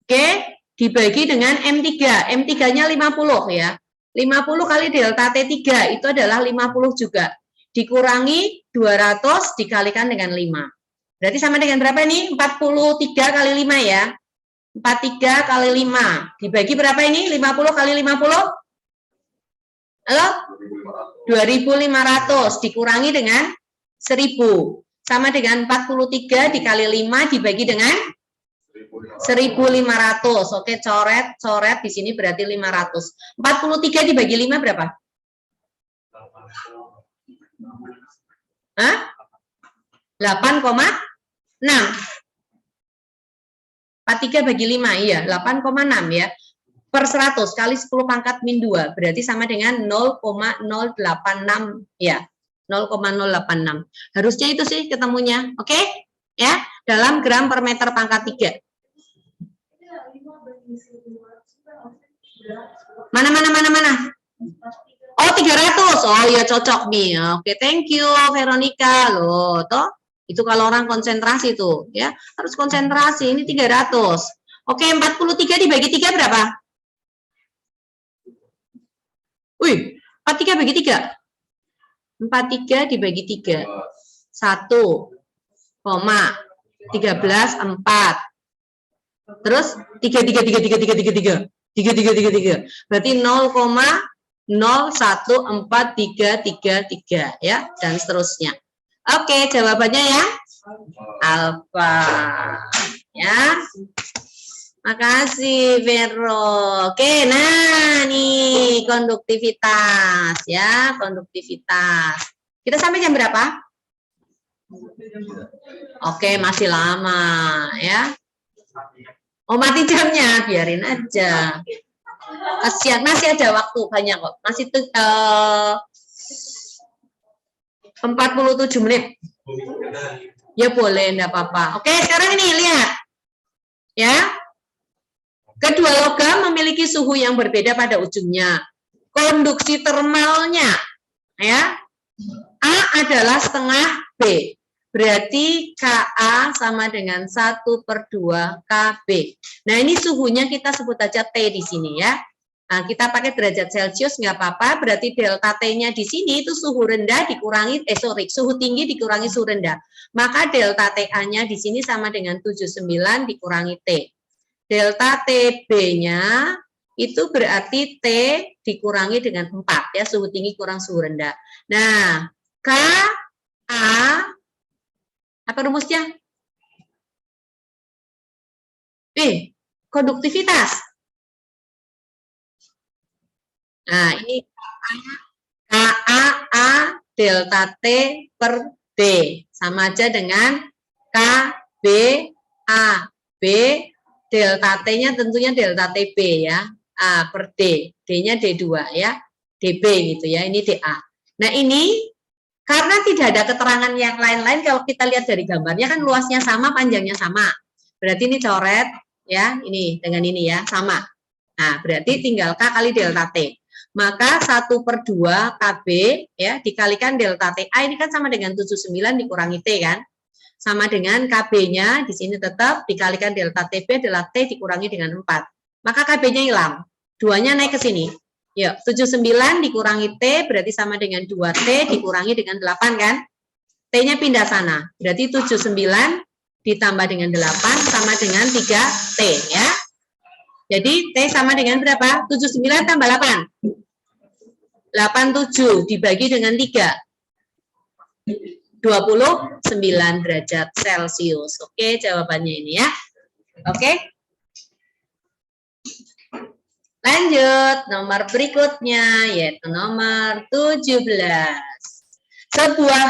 Oke, dibagi dengan M3. M3-nya 50 ya. 50 kali delta T3 itu adalah 50 juga. Dikurangi 200 dikalikan dengan 5. Berarti sama dengan berapa nih? 43 kali 5 ya. 43 kali 5. Dibagi berapa ini? 50 kali 50? Halo? 2.500 dikurangi dengan 1.000. Sama dengan 43 dikali 5 dibagi dengan 1.500. Oke, coret di sini berarti 500. 43 dibagi 5 berapa? Hah? 8,6. 43 bagi 5, iya, 8,6 ya. Per 100 kali 10 pangkat min 2, berarti sama dengan 0,086 ya. 0,086. Harusnya itu sih ketemunya. Oke? Ya, dalam gram per meter pangkat 3. Mana? Oh, 300. Oh, ya cocok nih. Oke, thank you Veronica. Loh, toh itu kalau orang konsentrasi tuh, ya. Harus konsentrasi. Ini 300. Oke, 43 dibagi 3 berapa? Wih, 43 bagi 3. 43 dibagi 3. 1,13 4. Terus 3. Berarti 0,014333 ya, dan seterusnya. Oke, jawabannya ya alfa. Ya. Makasih Vero. Oke, nah nih konduktivitas ya, konduktivitas. Kita sampai jam berapa? Oke, masih lama ya. Oh, mati jamnya, biarin aja. Kasihan, masih ada waktu banyak kok. Masih 47 menit. Ya boleh, enggak apa-apa. Oke, sekarang ini lihat. Ya. Kedua logam memiliki suhu yang berbeda pada ujungnya. Konduksi termalnya ya. A adalah setengah B. Berarti Ka sama dengan 1/2 KB. Nah, ini suhunya kita sebut aja T di sini ya. Nah, kita pakai derajat Celcius nggak apa-apa, berarti delta T-nya di sini itu suhu rendah dikurangi, suhu tinggi dikurangi suhu rendah. Maka delta TA-nya di sini sama dengan 79 dikurangi T. Delta TB-nya itu berarti T dikurangi dengan 4 ya, suhu tinggi kurang suhu rendah. Nah, Ka apa rumusnya? Konduktivitas. Nah, ini KA delta T per D. Sama aja dengan KBA. B delta T-nya tentunya delta TB ya. A per D. D-nya D2 ya. DB gitu ya. Ini DA. Nah, ini karena tidak ada keterangan yang lain-lain, kalau kita lihat dari gambarnya kan luasnya sama, panjangnya sama. Berarti ini coret ya, ini dengan ini ya, sama. Nah, berarti tinggal K kali delta T. Maka 1/2 KB ya dikalikan delta TA ini kan sama dengan 79 dikurangi T kan. Sama dengan KB-nya di sini tetap dikalikan delta TB adalah T dikurangi dengan 4. Maka KB-nya hilang. 2-nya naik ke sini. Ya, 79 dikurangi T berarti sama dengan 2T dikurangi dengan 8 kan. T-nya pindah sana. Berarti 79 ditambah dengan 8 sama dengan 3T ya. Jadi T sama dengan berapa? 79 tambah 8. 87 dibagi dengan 3. 29 derajat Celcius. Oke, jawabannya ini ya. Oke. Lanjut, nomor berikutnya yaitu nomor 17. Sebuah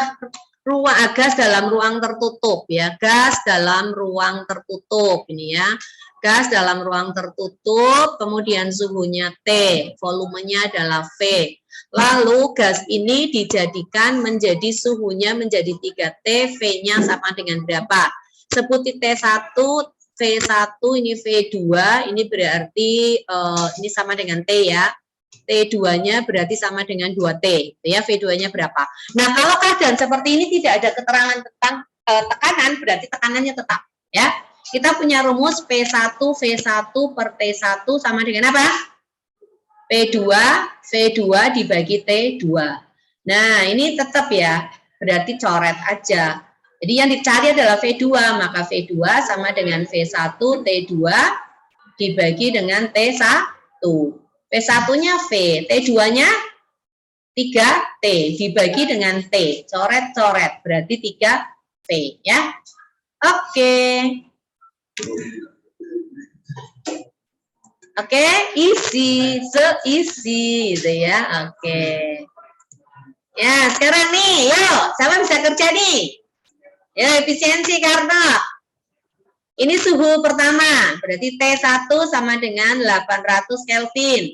ruang gas dalam ruang tertutup ya, gas dalam ruang tertutup ini ya. Gas dalam ruang tertutup, kemudian suhunya T, volumenya adalah V. Lalu gas ini dijadikan menjadi suhunya menjadi 3T, V-nya sama dengan berapa? Sebuti T1, V1, ini V2, ini berarti ini sama dengan T ya. T2-nya berarti sama dengan 2T, ya V2-nya berapa? Nah, kalau keadaan seperti ini tidak ada keterangan tentang tekanan, berarti tekanannya tetap, ya. Kita punya rumus P1 V1 per T1 sama dengan apa? P2 V2 dibagi T2. Nah, ini tetap ya, berarti coret aja. Jadi yang dicari adalah V2, maka V2 sama dengan V1 T2 dibagi dengan T1. P1-nya V, T2-nya 3T dibagi dengan T. Coret-coret, berarti 3V ya. Oke. Oke, isi, seisi gitu ya. Oke. Ya, sekarang nih, yuk, siapa bisa kerja nih? Ya, efisiensi karena ini suhu pertama, berarti T1 sama dengan 800 Kelvin.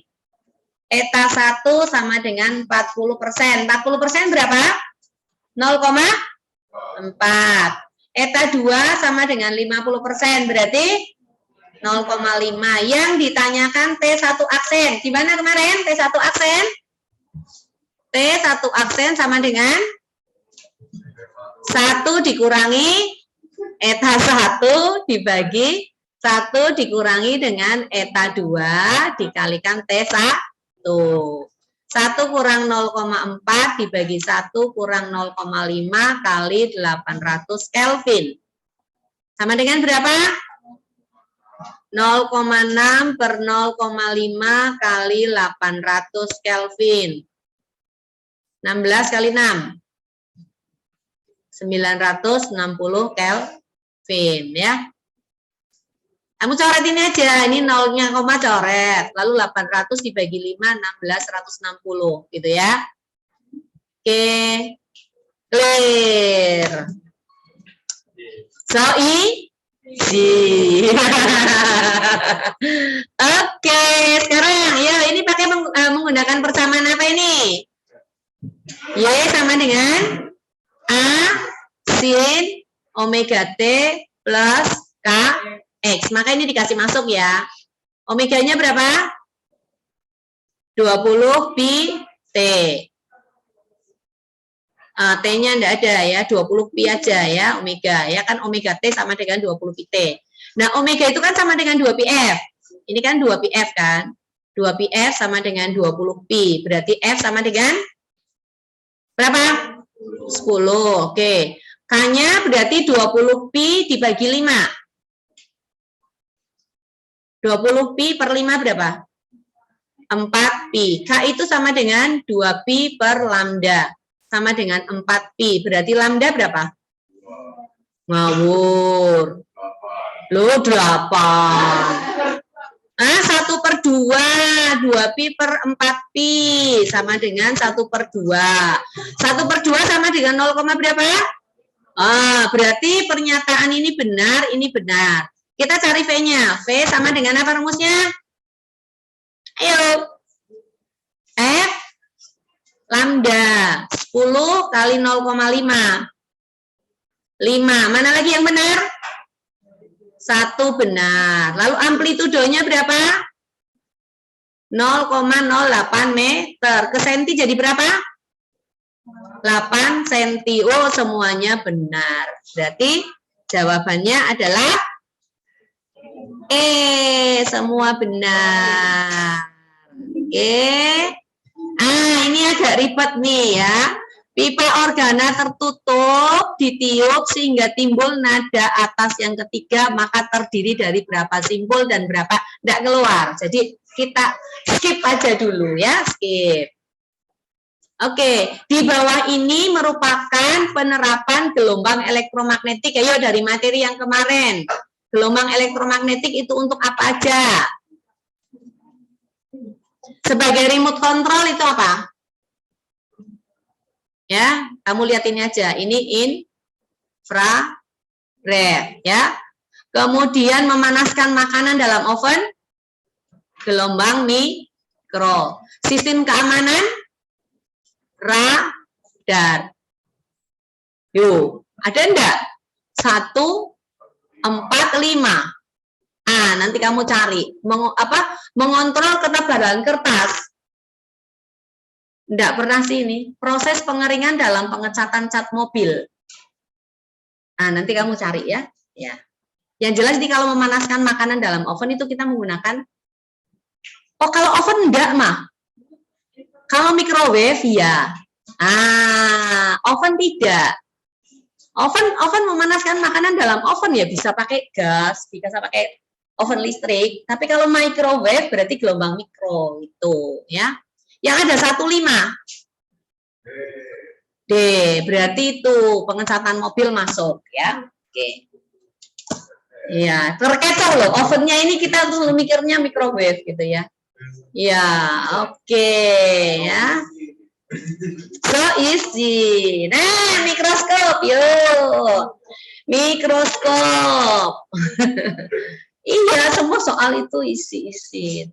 Eta 1 sama dengan 40%. 40% berapa? 0,4. Eta 2 sama dengan 50%, berarti 0,5. Yang ditanyakan T1 aksen. Gimana kemarin T1 aksen? T1 aksen sama dengan 1 dikurangi eta 1 dibagi 1 dikurangi dengan eta 2 dikalikan T1. 1 kurang 0,4 dibagi 1 kurang 0,5 kali 800 Kelvin. Sama dengan berapa? 0,6 per 0,5 kali 800 Kelvin. 16 kali 6. 960 Kelvin ya. Kamu coret ini aja, ini nolnya koma coret, lalu 800 dibagi 5, 16, 160 gitu ya. Oke, clear. So, easy. Oke, sekarang ya ini pakai menggunakan persamaan apa ini? Y sama dengan A sin omega T plus K X, maka ini dikasih masuk ya. Omeganya berapa? 20 pi T. T-nya enggak ada ya, 20 pi aja ya, omega ya kan, omega T sama dengan 20 pi T. Nah, omega itu kan sama dengan 2 pi F. Ini kan 2 pi F kan? 2 pi F sama dengan 20 pi. Berarti F sama dengan berapa? 10. Oke. K-nya berarti 20 pi dibagi 5. 20 pi per 5 berapa? 4 pi. K itu sama dengan 2 pi per lambda. Sama dengan 4 pi. Berarti lambda berapa? Ngawur. Loh, 8. 1/2. 2 pi per 4 pi. Sama dengan 1/2. 1/2 sama dengan 0, berapa? Berarti pernyataan ini benar, ini benar. Kita cari V-nya. V sama dengan apa rumusnya? Ayo. F lambda 10 kali 0,5. 5. Mana lagi yang benar? 1 benar. Lalu amplitudenya berapa? 0,08 meter. Ke senti jadi berapa? 8 senti. Oh, semuanya benar. Berarti jawabannya adalah semua benar. Oke. Ini agak ribet nih ya. Pipa organa tertutup, ditiup sehingga timbul nada atas yang ketiga, maka terdiri dari berapa simpul dan berapa tidak keluar. Jadi kita skip aja dulu ya, skip. Oke, di bawah ini merupakan penerapan gelombang elektromagnetik. Ayo dari materi yang kemarin. Gelombang elektromagnetik itu untuk apa aja? Sebagai remote control itu apa? Ya, kamu lihat ini aja. Ini infrared ya. Kemudian memanaskan makanan dalam oven, gelombang mikro. Sistem keamanan, radar. Yuk, ada enggak? 1, 4, 5. Nanti kamu cari. Mengontrol ketebalan kertas. Enggak pernah sih ini. Proses pengeringan dalam pengecatan cat mobil. Nanti kamu cari ya. Ya. Yang jelas nih kalau memanaskan makanan dalam oven itu kita menggunakan. Oh, kalau oven enggak mah. Kalau microwave ya. Oven tidak. Oven memanaskan makanan dalam oven ya bisa pakai gas, bisa pakai oven listrik. Tapi kalau microwave berarti gelombang mikro itu ya. Yang ada 1,5. D, berarti itu pengecatan mobil masuk ya. Oke. Ya, terkecoh loh. Ovennya ini kita tuh mikirnya microwave gitu ya. Ya, oke ya. So easy. Nah, mikroskop yuk. Mikroskop. Iya, semua soal itu isi-isi.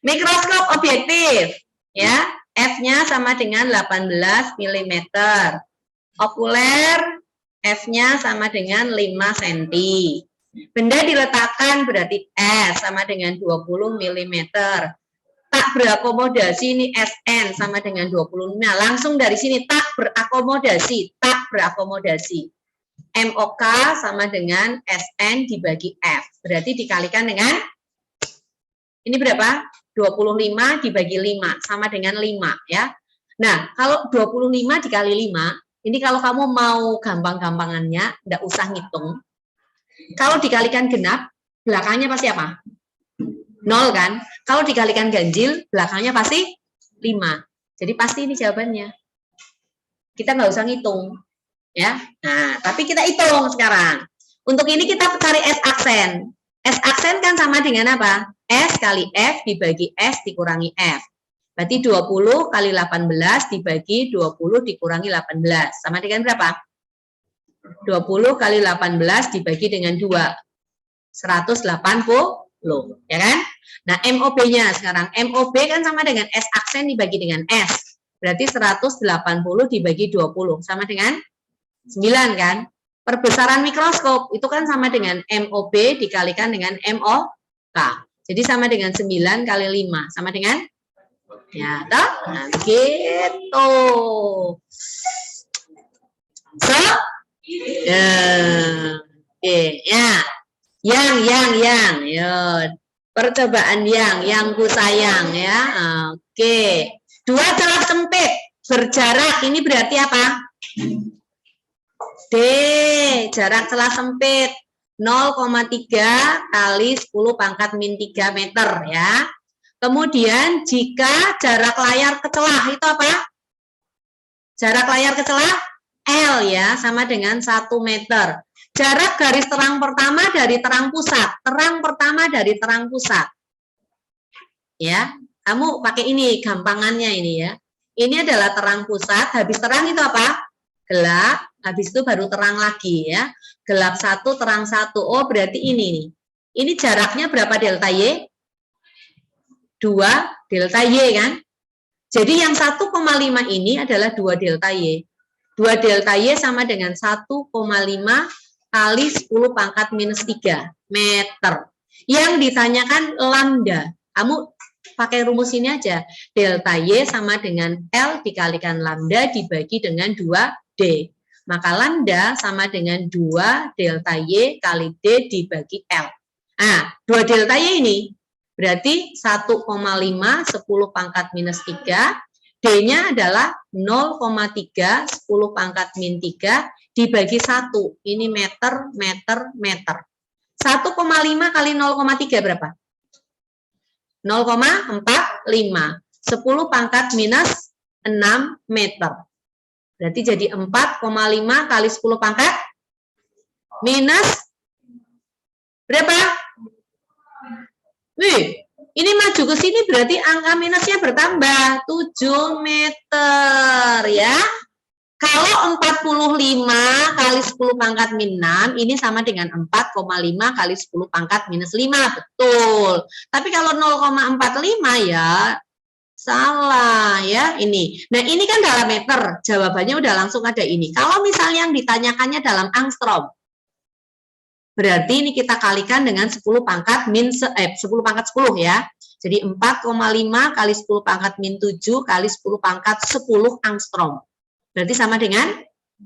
Mikroskop objektif, ya, F-nya sama dengan 18 mm. Okuler, F-nya sama dengan 5 cm. Benda diletakkan berarti S sama dengan 20 mm. Tak berakomodasi ini SN sama dengan 25. Langsung dari sini tak berakomodasi, MOK sama dengan SN dibagi F. Berarti dikalikan dengan ini berapa? 25 dibagi 5 sama dengan 5 ya. Nah, kalau 25 dikali 5, ini kalau kamu mau gampang-gampangannya, enggak usah ngitung. Kalau dikalikan genap, belakangnya pasti apa? 0 kan? Kalau dikalikan ganjil, belakangnya pasti 5. Jadi pasti ini jawabannya. Kita nggak usah ngitung. Ya. Nah, tapi kita hitung sekarang. Untuk ini kita cari S aksen. S aksen kan sama dengan apa? S kali F dibagi S dikurangi F. Berarti 20 kali 18 dibagi 20 dikurangi 18. Sama dengan berapa? 20 kali 18 dibagi dengan 2. 180, ya kan? Nah, MOB-nya sekarang. MOB kan sama dengan S aksen dibagi dengan S. Berarti 180 dibagi 20. Sama dengan 9 kan? Perbesaran mikroskop itu kan sama dengan MOB dikalikan dengan MOK. Jadi sama dengan 9 kali 5. Sama dengan? Ya, toh? Nah, gitu. So, oke, ya. Yang. Yo. Percobaan yang ku sayang ya. Oke. 2 celah sempit berjarak ini berarti apa? D, jarak celah sempit 0,3 kali 10 pangkat min 3 meter ya. Kemudian jika jarak layar ke celah itu apa? Jarak layar ke celah L ya, sama dengan 1 meter. Jarak garis terang pertama dari terang pusat. Terang pertama dari terang pusat. Ya, kamu pakai ini gampangannya ini ya. Ini adalah terang pusat, habis terang itu apa? Gelap, habis itu baru terang lagi ya. Gelap 1, terang 1. Oh, berarti ini nih. Ini jaraknya berapa delta Y? 2 delta Y kan? Jadi yang 1,5 ini adalah 2 delta Y. 2 delta Y sama dengan 1,5 kali 10 pangkat minus 3 meter. Yang ditanyakan lambda. Kamu pakai rumus ini aja. Delta Y sama dengan L dikalikan lambda dibagi dengan 2D. Maka lambda sama dengan 2 delta Y kali D dibagi L. Nah, 2 delta Y ini berarti 1,5 10 pangkat minus 3. D-nya adalah 0,3 10 pangkat min 3 dibagi 1. Ini meter, meter, meter. 1,5 kali 0,3 berapa? 0,45. 10 pangkat minus 6 meter. Berarti jadi 4,5 kali 10 pangkat minus berapa? Wih, ini maju ke sini berarti angka minusnya bertambah 7 meter ya. Kalau 45 kali 10 pangkat min 6, ini sama dengan 4,5 kali 10 pangkat minus 5, betul. Tapi kalau 0,45 ya, salah ya ini. Nah ini kan dalam meter, jawabannya udah langsung ada ini. Kalau misalnya yang ditanyakannya dalam angstrom, berarti ini kita kalikan dengan 10 pangkat min 10 pangkat 10 ya. Jadi 4,5 kali 10 pangkat min 7 kali 10 pangkat 10 angstrom. Berarti sama dengan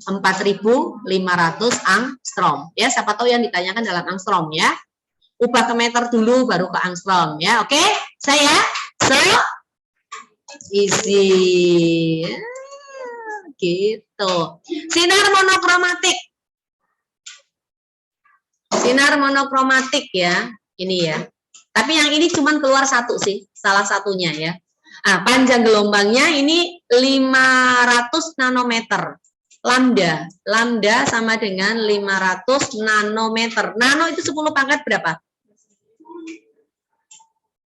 4.500 angstrom. Ya, siapa tahu yang ditanyakan dalam angstrom ya. Ubah ke meter dulu baru ke angstrom ya. Oke? Saya so easy. Gitu. Sinar monokromatik. Sinar monokromatik ya. Ini ya. Tapi yang ini cuma keluar satu sih, salah satunya ya. Nah, panjang gelombangnya ini 500 nanometer. Lambda sama dengan 500 nanometer. Nano itu 10 pangkat berapa?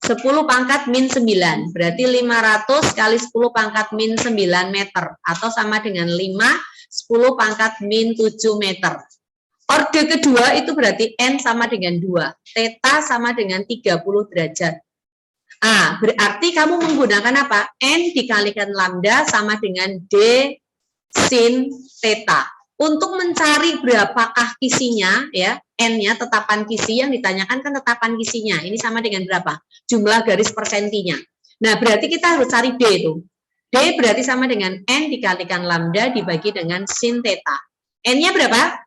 10 pangkat min 9. Berarti 500 kali 10 pangkat min 9 meter. Atau sama dengan 5, 10 pangkat min 7 meter. Orde kedua itu berarti N sama dengan 2. Theta sama dengan 30 derajat. Berarti kamu menggunakan apa? N dikalikan lambda sama dengan D sin theta. Untuk mencari berapakah kisinya, ya, N-nya, tetapan kisi yang ditanyakan kan tetapan kisinya. Ini sama dengan berapa? Jumlah garis persentinya. Nah, berarti kita harus cari D itu. D berarti sama dengan N dikalikan lambda dibagi dengan sin theta. N-nya berapa?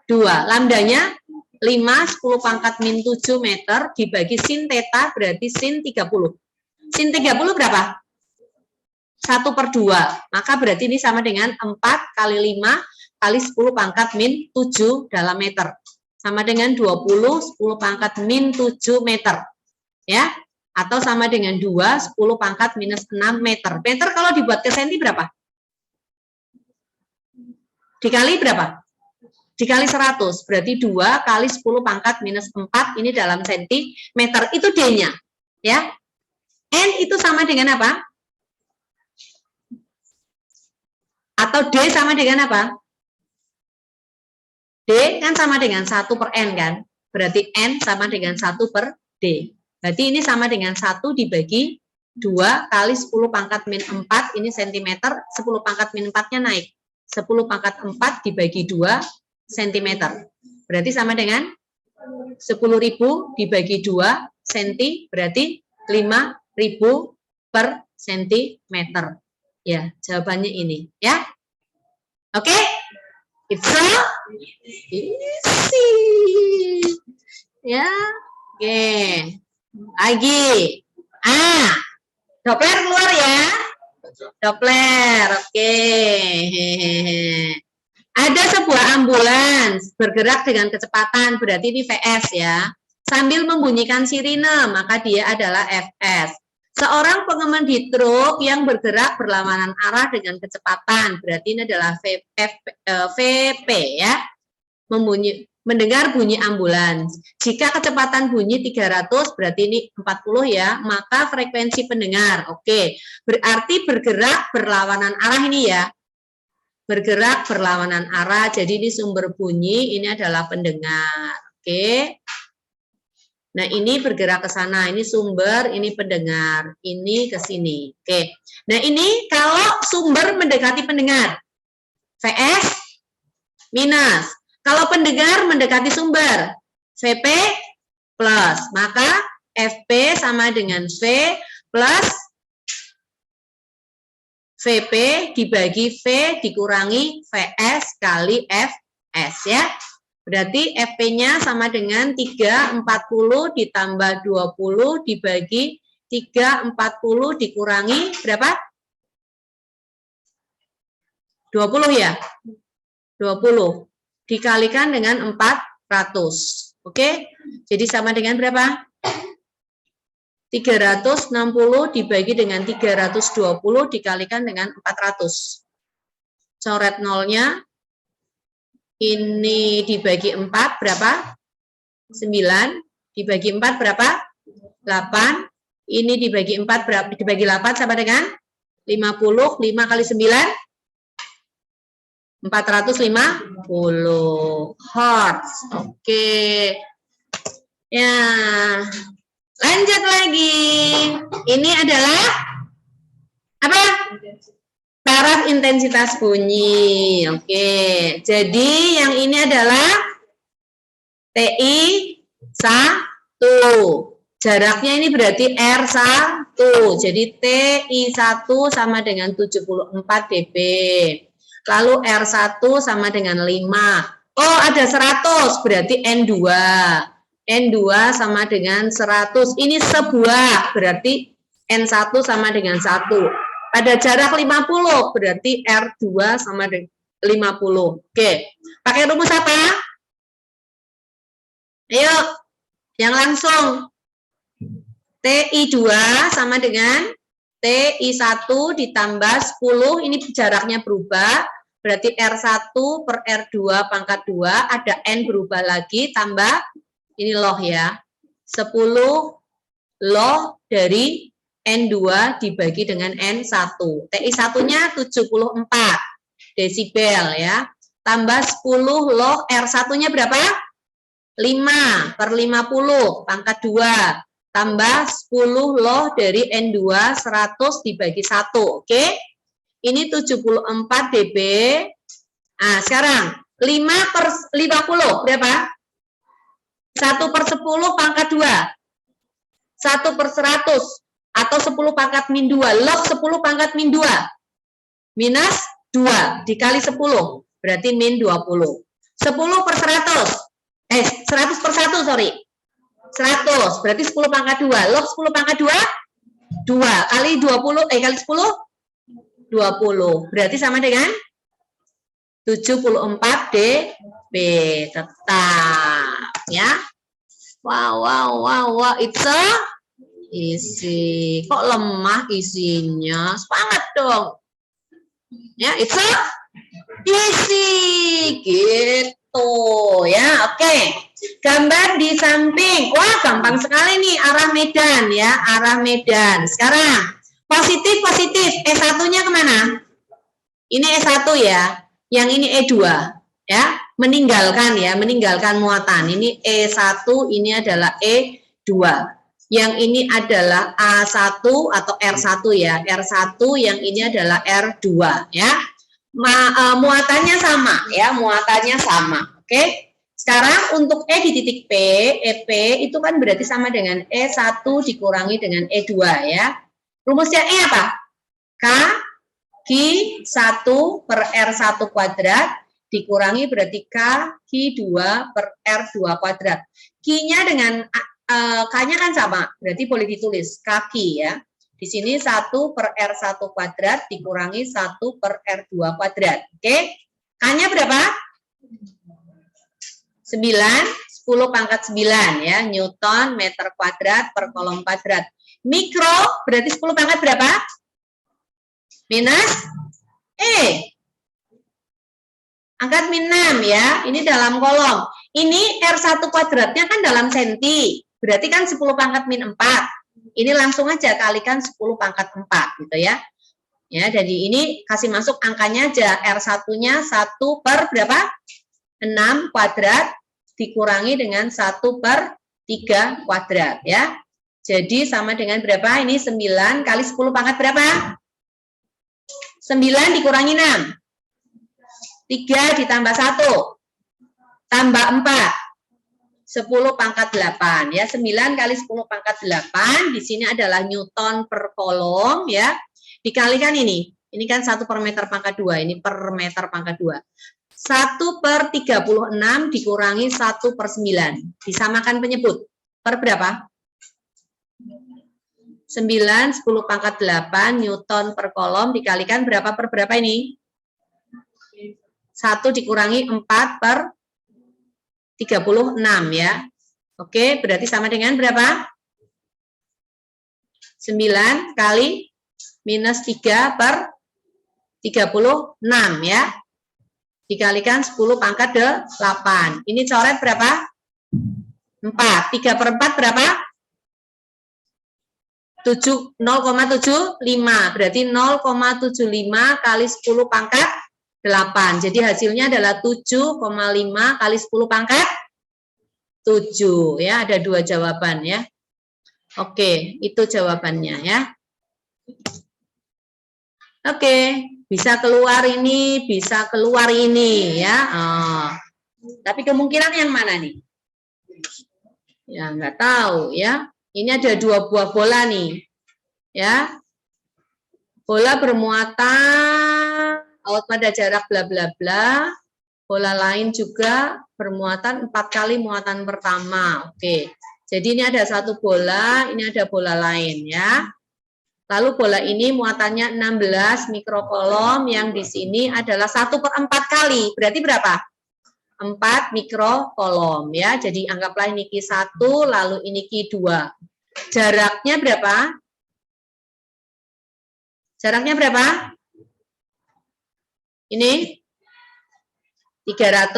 2. Lambdanya 5, 10 pangkat min 7 meter dibagi sin theta berarti sin 30. Sin 30 berapa? 1/2. Maka berarti ini sama dengan 4 kali 5 kali 10 pangkat min 7 dalam meter. Sama dengan 20, 10 pangkat min 7 meter. Ya, atau sama dengan 2, 10 pangkat minus 6 meter. Meter kalau dibuat ke senti berapa? Dikali berapa? Dikali 100, berarti 2 kali 10 pangkat minus 4, ini dalam sentimeter, itu D-nya. Ya. N itu sama dengan apa? Atau D sama dengan apa? D kan sama dengan 1/N kan? Berarti N sama dengan 1/D. Berarti ini sama dengan 1 dibagi 2 kali 10 pangkat min 4, ini sentimeter, 10 pangkat min 4-nya naik. 10 pangkat 4 dibagi 2 sentimeter. Berarti sama dengan 10.000 dibagi 2 senti, berarti 5.000 per sentimeter. Ya, jawabannya ini. Ya. Oke? It's so easy. Ya. Oke. Lagi. Doppler keluar ya. Doppler. Oke. Ada sebuah ambulans bergerak dengan kecepatan, berarti ini VS ya. Sambil membunyikan sirine, maka dia adalah FS. Seorang pengemudi truk yang bergerak berlawanan arah dengan kecepatan, berarti ini adalah VP ya. Mendengar bunyi ambulans. Jika kecepatan bunyi 300, berarti ini 40 ya, maka frekuensi pendengar. Oke, berarti bergerak berlawanan arah ini ya. Bergerak berlawanan arah, jadi ini sumber bunyi, ini adalah pendengar. Oke. Nah, ini bergerak ke sana, ini sumber, ini pendengar, ini ke sini. Oke. Nah, ini kalau sumber mendekati pendengar, VS minus. Kalau pendengar mendekati sumber, VP plus, maka FP sama dengan V plus VP dibagi V dikurangi VS kali FS ya. Berarti FP-nya sama dengan 340 ditambah 20 dibagi 340 dikurangi berapa? 20 ya? 20 dikalikan dengan 400. Oke? Jadi sama dengan berapa? 360 dibagi dengan 320 dikalikan dengan 400. Coret nolnya. Ini dibagi 4 berapa? 9. Dibagi 4 berapa? 8. Ini dibagi 4 berapa? Dibagi 8 sama dengan 50. 5 kali 9? 450 hertz. Oke. Ya. Lanjut lagi. Ini adalah apa? Taraf intensitas bunyi. Oke. Jadi yang ini adalah TI 1. Jaraknya ini berarti R1. Jadi TI 1 sama dengan 74 dB. Lalu R1 sama dengan 5. Oh, ada 100. Berarti N2. N2 sama dengan 100. Ini sebuah. Berarti N1 sama dengan 1. Pada jarak 50, berarti R2 sama dengan 50. Oke, pakai rumus apa? Ayo, yang langsung. TI2 sama dengan TI1 ditambah 10, ini jaraknya berubah, berarti R1 per R2 pangkat 2, ada N berubah lagi, tambah, ini loh ya, 10 loh dari N2 dibagi dengan N1. TI1-nya 74 desibel ya. Tambah 10 log R1-nya berapa? 5 per 50 pangkat 2. Tambah 10 log dari N2 100 dibagi 1. Oke? Ini 74 dB. Nah, sekarang 5 per 50 berapa? 1 per 10 pangkat 2. 1 per 100. Atau 10 pangkat min 2, log 10 pangkat min 2, minus 2, dikali 10, berarti min 20. 10 per 100, 100 per 1, sorry. 100, berarti 10 pangkat 2, log 10 pangkat 2, 2, kali 20, kali 10, 20, berarti sama dengan 74 dB, tetap, ya. Wow, it's a isi. Kok lemah isinya? Semangat dong. Ya, it's a isi gitu ya. Oke. Gambar di samping. Wah, gampang sekali nih arah Medan ya, arah Medan. Sekarang positif. E1-nya kemana? Ini E1 ya. Yang ini E2 ya. Meninggalkan muatan. Ini E1, ini adalah E2. Yang ini adalah A1 atau R1 ya. R1 yang ini adalah R2 ya. Muatannya sama ya, muatannya sama. Oke. Sekarang untuk E di titik P, EP itu kan berarti sama dengan E1 dikurangi dengan E2 ya. Rumusnya E apa? K Q1 per R1 kuadrat dikurangi berarti K Q2 per R2 kuadrat. Q-nya dengan K-nya kan sama, berarti boleh ditulis kaki ya. Di sini 1 per R1 kuadrat dikurangi 1 per R2 kuadrat. Oke, K-nya berapa? 9, 10 pangkat 9 ya, Newton meter kuadrat per kolom kuadrat. Mikro berarti 10 pangkat berapa? Minus angkat min 6 ya, ini dalam kolom. Ini R1 kuadratnya kan dalam senti. Berarti kan 10 pangkat min 4. Ini langsung aja kalikan 10 pangkat 4 gitu ya. Ya, jadi ini kasih masuk angkanya aja. R1-nya 1 per berapa? 6 kuadrat dikurangi dengan 1 per 3 kuadrat ya. Jadi sama dengan berapa? Ini 9 kali 10 pangkat berapa? 9 dikurangi 6. 3 ditambah 1. Tambah 4. 10 pangkat 8 ya. 9 kali 10 pangkat 8 di sini adalah Newton per kolom ya. Dikalikan ini kan 1 per meter pangkat 2, ini per meter pangkat 2. 1 per 36 dikurangi 1 per 9. Disamakan penyebut. Per berapa? 9, 10 pangkat 8 Newton per kolom dikalikan berapa per berapa ini? 1 dikurangi 4 per 36 ya. Oke, berarti sama dengan berapa? 9 kali minus 3 per 36 ya. Dikalikan 10 pangkat 8. Ini coret berapa? 4. 3 per 4 berapa? 0,75. Berarti 0,75 kali 10 pangkat 8. Jadi hasilnya adalah 7,5 kali 10 pangkat 7 ya. Ada 2 jawaban ya. Oke, itu jawabannya ya. Oke, bisa keluar ini, bisa keluar ini ya. Tapi kemungkinan yang mana nih? Ya, nggak tahu ya. Ini ada 2 buah bola nih. Ya. Bola bermuatan pada jarak bla bla bla. Bola lain juga bermuatan 4 kali muatan pertama. Oke. Jadi ini ada 1 bola, ini ada bola lain ya. Lalu bola ini muatannya 16 mikrokolom, yang di sini adalah 1 per 4 kali. Berarti berapa? 4 mikrokolom ya. Jadi anggaplah ini Q1, lalu ini Q2. Jaraknya berapa? Jaraknya berapa? Ini 300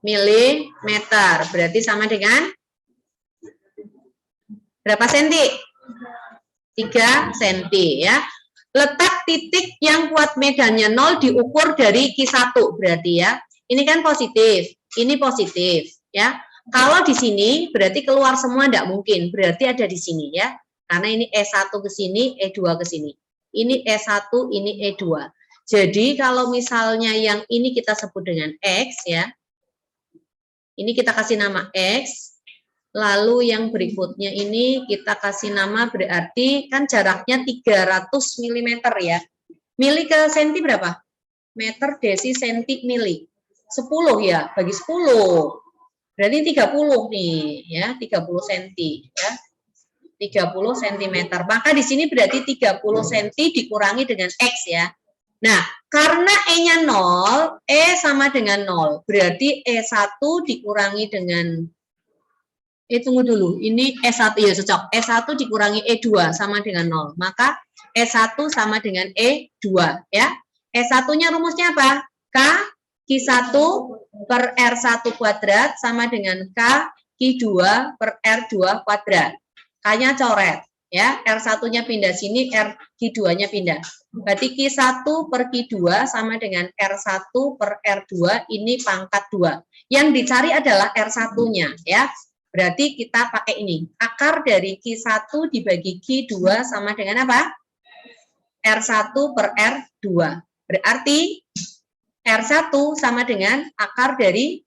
mm. Berarti sama dengan berapa senti? 3 cm ya. Letak titik yang kuat medannya 0 diukur dari Q1 berarti ya. Ini kan positif, ini positif ya. Kalau di sini berarti keluar semua enggak mungkin, berarti ada di sini ya. Karena ini E1 ke sini, E2 ke sini. Ini E1, ini E2. Jadi kalau misalnya yang ini kita sebut dengan X ya. Ini kita kasih nama X. Lalu yang berikutnya ini kita kasih nama berarti kan jaraknya 300 mm ya. Mili ke senti berapa? Meter, desi, senti, mili. 10 ya, bagi 10. Berarti 30 nih ya, 30 cm ya. 30 cm. Maka di sini berarti 30 cm dikurangi dengan X ya. Nah, karena E-nya 0, E sama dengan 0. Berarti E1 dikurangi dengan tunggu dulu, ini E1 ya cocok. E1 dikurangi E2 sama dengan 0. Maka E1 sama dengan E2 ya. E1-nya rumusnya apa? Q1 per R1 kuadrat sama dengan Q2 per R2 kuadrat. K-nya coret ya. R1-nya pindah sini, Q2-nya pindah. Berarti Q1 per Q2 sama dengan R1 per R2, ini pangkat 2. Yang dicari adalah R1-nya ya. Berarti kita pakai ini. Akar dari Q1 dibagi Q2 sama dengan apa? R1 per R2. Berarti R1 sama dengan akar dari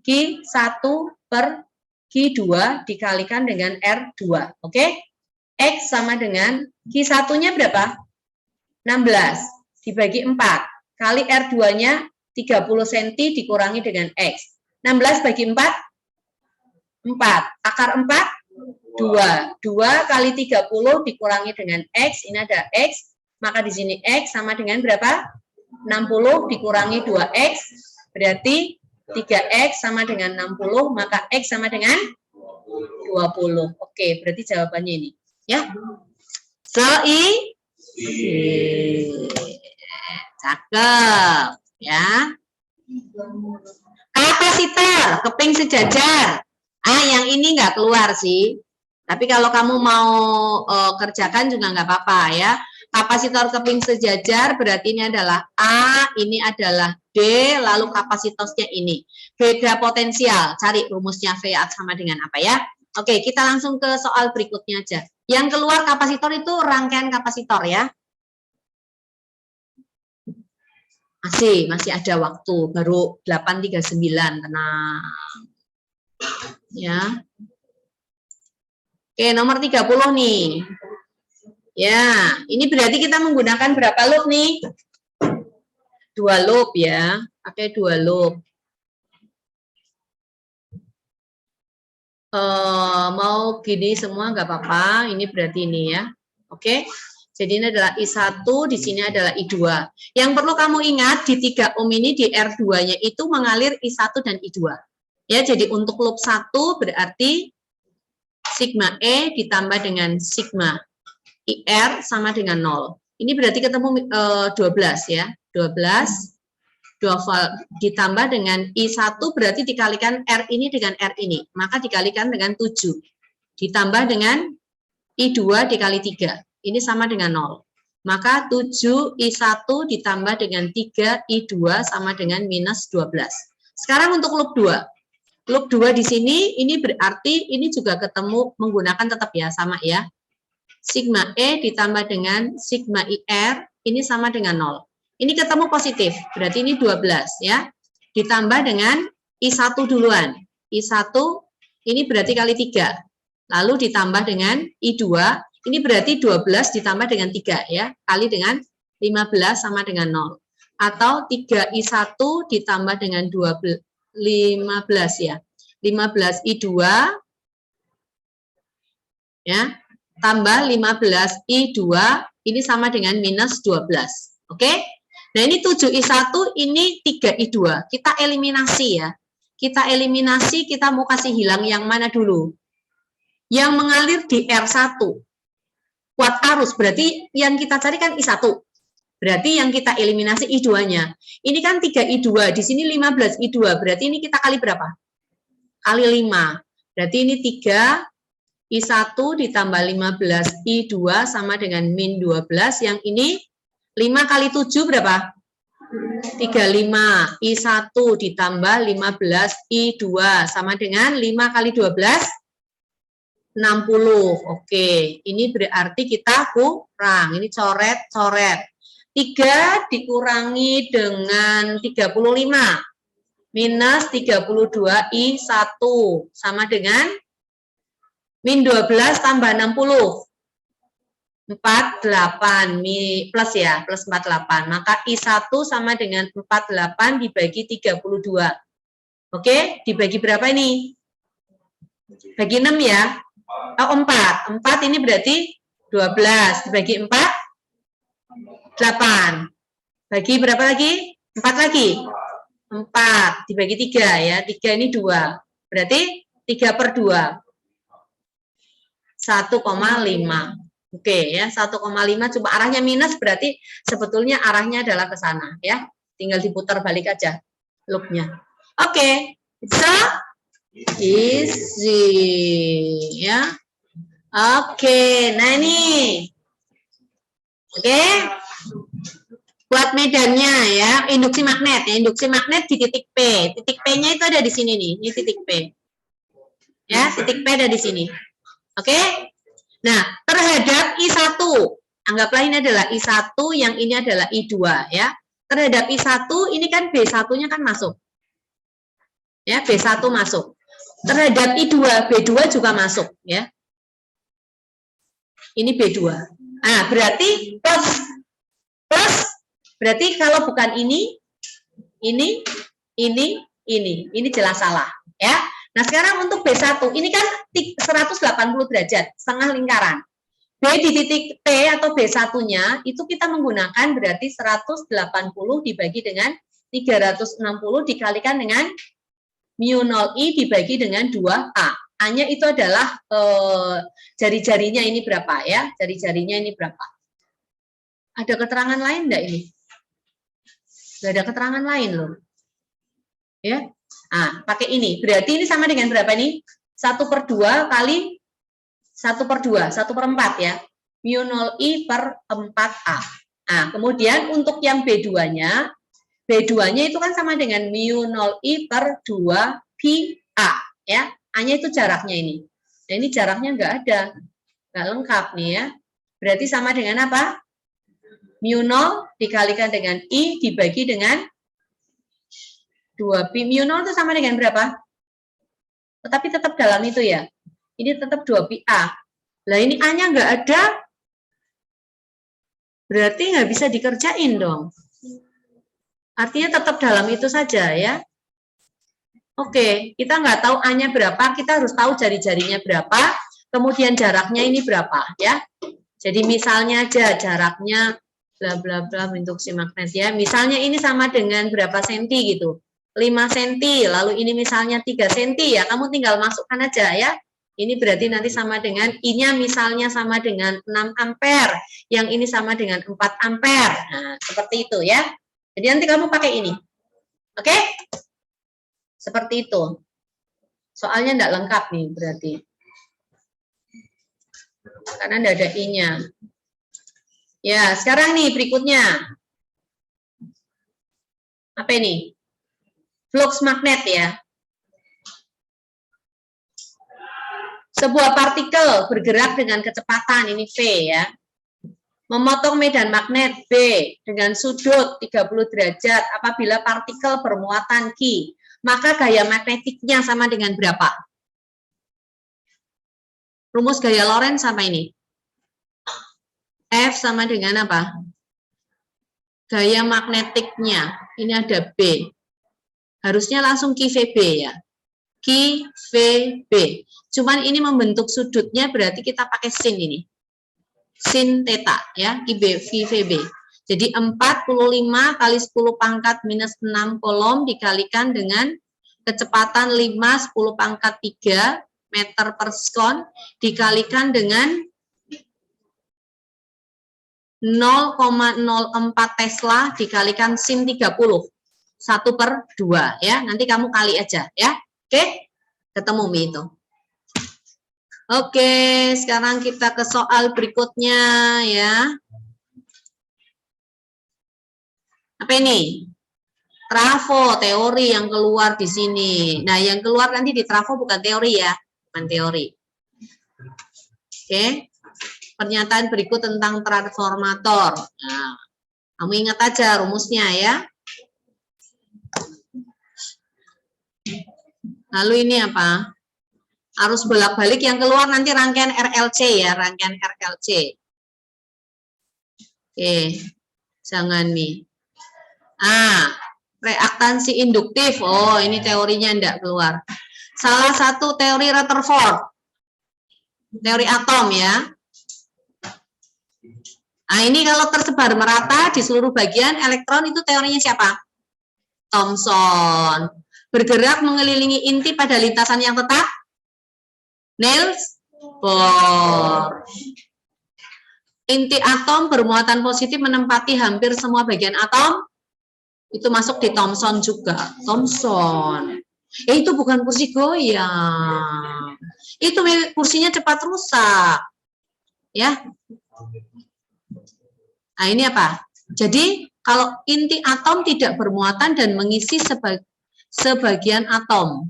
Q1 per Q2 dikalikan dengan R2. Oke? X sama dengan Q1-nya berapa? 16 dibagi 4. Kali R2-nya 30 cm dikurangi dengan X. 16 bagi 4? 4. Akar 4? 2. 2 kali 30 dikurangi dengan X. Ini ada X. Maka di sini X sama dengan berapa? 60 dikurangi 2X. Berarti 3X sama dengan 60. Maka X sama dengan 20. Oke, berarti jawabannya ini. Ya. Cakep. Ya. Kapasitor, keping sejajar. Yang ini nggak keluar sih. Tapi kalau kamu mau kerjakan juga nggak apa-apa ya. Kapasitor keping sejajar berarti ini adalah A, ini adalah D, lalu kapasitasnya ini. Beda potensial, cari rumusnya VA sama dengan apa ya. Oke, kita langsung ke soal berikutnya aja. Yang keluar kapasitor itu rangkaian kapasitor ya. Masih ada waktu, baru 8.39, tenang. Ya. Oke, nomor 30 nih. Ya, ini berarti kita menggunakan berapa loop nih? 2 loop ya, pakai 2 loop. Mau gini semua nggak apa-apa, ini berarti ini ya. Oke, jadi ini adalah I1, di sini adalah I2. Yang perlu kamu ingat, di 3 ohm ini di R2-nya itu mengalir I1 dan I2. Ya, jadi untuk loop 1 berarti sigma E ditambah dengan sigma IR sama dengan 0. Ini berarti ketemu 12 ya. 12 ditambah dengan I1 berarti dikalikan R ini dengan R ini. Maka dikalikan dengan 7. Ditambah dengan I2 dikali 3. Ini sama dengan 0. Maka 7 I1 ditambah dengan 3 I2 sama dengan minus 12. Sekarang untuk loop 2. Loop 2 di sini, ini berarti ini juga ketemu menggunakan tetap ya, sama ya. Sigma E ditambah dengan sigma IR, ini sama dengan 0. Ini ketemu positif, berarti ini 12 ya. Ditambah dengan I1 duluan. I1 ini berarti kali 3. Lalu ditambah dengan I2, ini berarti 12 ditambah dengan 3 ya. Kali dengan 15 sama dengan 0. Atau 3I1 ditambah dengan 15 ya. 15 I2 ya. Tambah 15 I2 ini sama dengan minus 12. Oke? Nah, ini 7I1, ini 3I2. Kita eliminasi ya. Kita eliminasi, kita mau kasih hilang yang mana dulu? Yang mengalir di R1. Kuat arus, berarti yang kita cari kan I1. Berarti yang kita eliminasi I2-nya. Ini kan 3I2, di sini 15 I2. Berarti ini kita kali berapa? Kali 5. Berarti ini 3 I1 ditambah 15 I2 sama dengan min 12. Yang ini 5 kali 7 berapa? 35. I1 ditambah 15 I2 sama dengan 5 kali 12. 60. Oke, ini berarti kita kurang. Ini coret-coret. 3 dikurangi dengan 35. Minus 32 I1 sama dengan min 12 tambah 60. 48 plus ya, plus 48. Maka I1 sama dengan 48 dibagi 32. Oke, dibagi berapa ini? Bagi 6 ya. Oh, 4. 4 ini berarti 12 dibagi 4 8. Bagi berapa lagi? 4 lagi. 4 dibagi 3 ya. 3 ini 2. Berarti 3/2. 1,5. Oke ya, 1,5 coba arahnya minus berarti sebetulnya arahnya adalah ke sana ya. Tinggal diputar balik aja loopnya. Oke, so easy ya. Oke, nah ini. Oke. Buat medannya ya, induksi magnet ya. Induksi magnet di titik P. Titik P-nya itu ada di sini nih, ini titik P. Ya, titik P ada di sini. Oke. Nah, terhadap I1, anggaplah ini adalah I1, yang ini adalah I2 ya. Terhadap I1 ini kan B1-nya kan masuk. Ya, B1 masuk. Terhadap I2, B2 juga masuk ya. Ini B2. Nah, berarti plus berarti kalau bukan ini jelas salah ya. Nah, sekarang untuk B1, ini kan 180 derajat, setengah lingkaran. B di titik P atau B1-nya, itu kita menggunakan berarti 180 dibagi dengan 360 dikalikan dengan mu 0I dibagi dengan 2A. A-nya itu adalah jari-jarinya ini berapa ya, jari-jarinya ini berapa. Ada keterangan lain enggak ini? Enggak ada keterangan lain loh. Ya. Nah, pakai ini. Berarti ini sama dengan berapa nih? 1/2 kali 1/2, 1/4 ya. Mu 0I per 4A. Nah, kemudian untuk yang B2-nya, B2-nya itu kan sama dengan mu 0I per 2PA. Ya. A-nya itu jaraknya ini. Nah, ini jaraknya enggak ada. Enggak lengkap nih ya. Berarti sama dengan apa? Mu 0 dikalikan dengan I dibagi dengan 2pi. Mu 0 itu sama dengan berapa? Tetapi tetap dalam itu ya. Ini tetap 2pi A. Lah ini A-nya nggak ada, berarti nggak bisa dikerjain dong. Artinya tetap dalam itu saja ya. Oke, kita nggak tahu A-nya berapa, kita harus tahu jari-jarinya berapa, kemudian jaraknya ini berapa ya. Jadi misalnya aja jaraknya bla bla bla bentuk si magnet ya. Misalnya ini sama dengan berapa senti gitu. 5 senti, lalu ini misalnya 3 senti ya, kamu tinggal masukkan aja ya. Ini berarti nanti sama dengan I-nya misalnya sama dengan 6 ampere, yang ini sama dengan 4 ampere. Nah, seperti itu ya. Jadi nanti kamu pakai ini. Oke? Seperti itu. Soalnya enggak lengkap nih berarti. Karena enggak ada I-nya. Ya, sekarang nih berikutnya. Apa ini? Flux magnet ya. Sebuah partikel bergerak dengan kecepatan, ini V ya. Memotong medan magnet B dengan sudut 30 derajat apabila partikel bermuatan Q. Maka gaya magnetiknya sama dengan berapa? Rumus gaya Lorentz sama ini. F sama dengan apa? Gaya magnetiknya. Ini ada B. Harusnya langsung QVB ya. QVB. Cuman ini membentuk sudutnya berarti kita pakai sin ini. Sin theta ya, QVB. Jadi 45 kali 10 pangkat minus 6 kolom dikalikan dengan kecepatan 5 10 pangkat 3 meter per sekon dikalikan dengan 0,04 Tesla dikalikan sin 30. 1/2 ya. Nanti kamu kali aja ya. Oke? Ketemu Mi itu. Oke, sekarang kita ke soal berikutnya ya. Apa ini? Trafo, teori yang keluar di sini. Nah, yang keluar nanti di trafo bukan teori ya, bukan teori. Oke. Pernyataan berikut tentang transformator. Nah, kamu ingat aja rumusnya ya. Lalu ini apa? Arus bolak-balik yang keluar nanti rangkaian RLC ya, rangkaian RLC. Oke, jangan nih. Reaktansi induktif. Oh, ini teorinya enggak keluar. Salah satu teori Rutherford. Teori atom ya. Nah, ini kalau tersebar merata di seluruh bagian elektron itu teorinya siapa? Thomson. Bergerak mengelilingi inti pada lintasan yang tetap? Niels Bohr. Inti atom bermuatan positif menempati hampir semua bagian atom? Itu masuk di Thomson juga. Thomson. Itu bukan kursi goyang. Itu kursinya cepat rusak. Ya. Nah, ini apa? Jadi, kalau inti atom tidak bermuatan dan mengisi sebagian atom.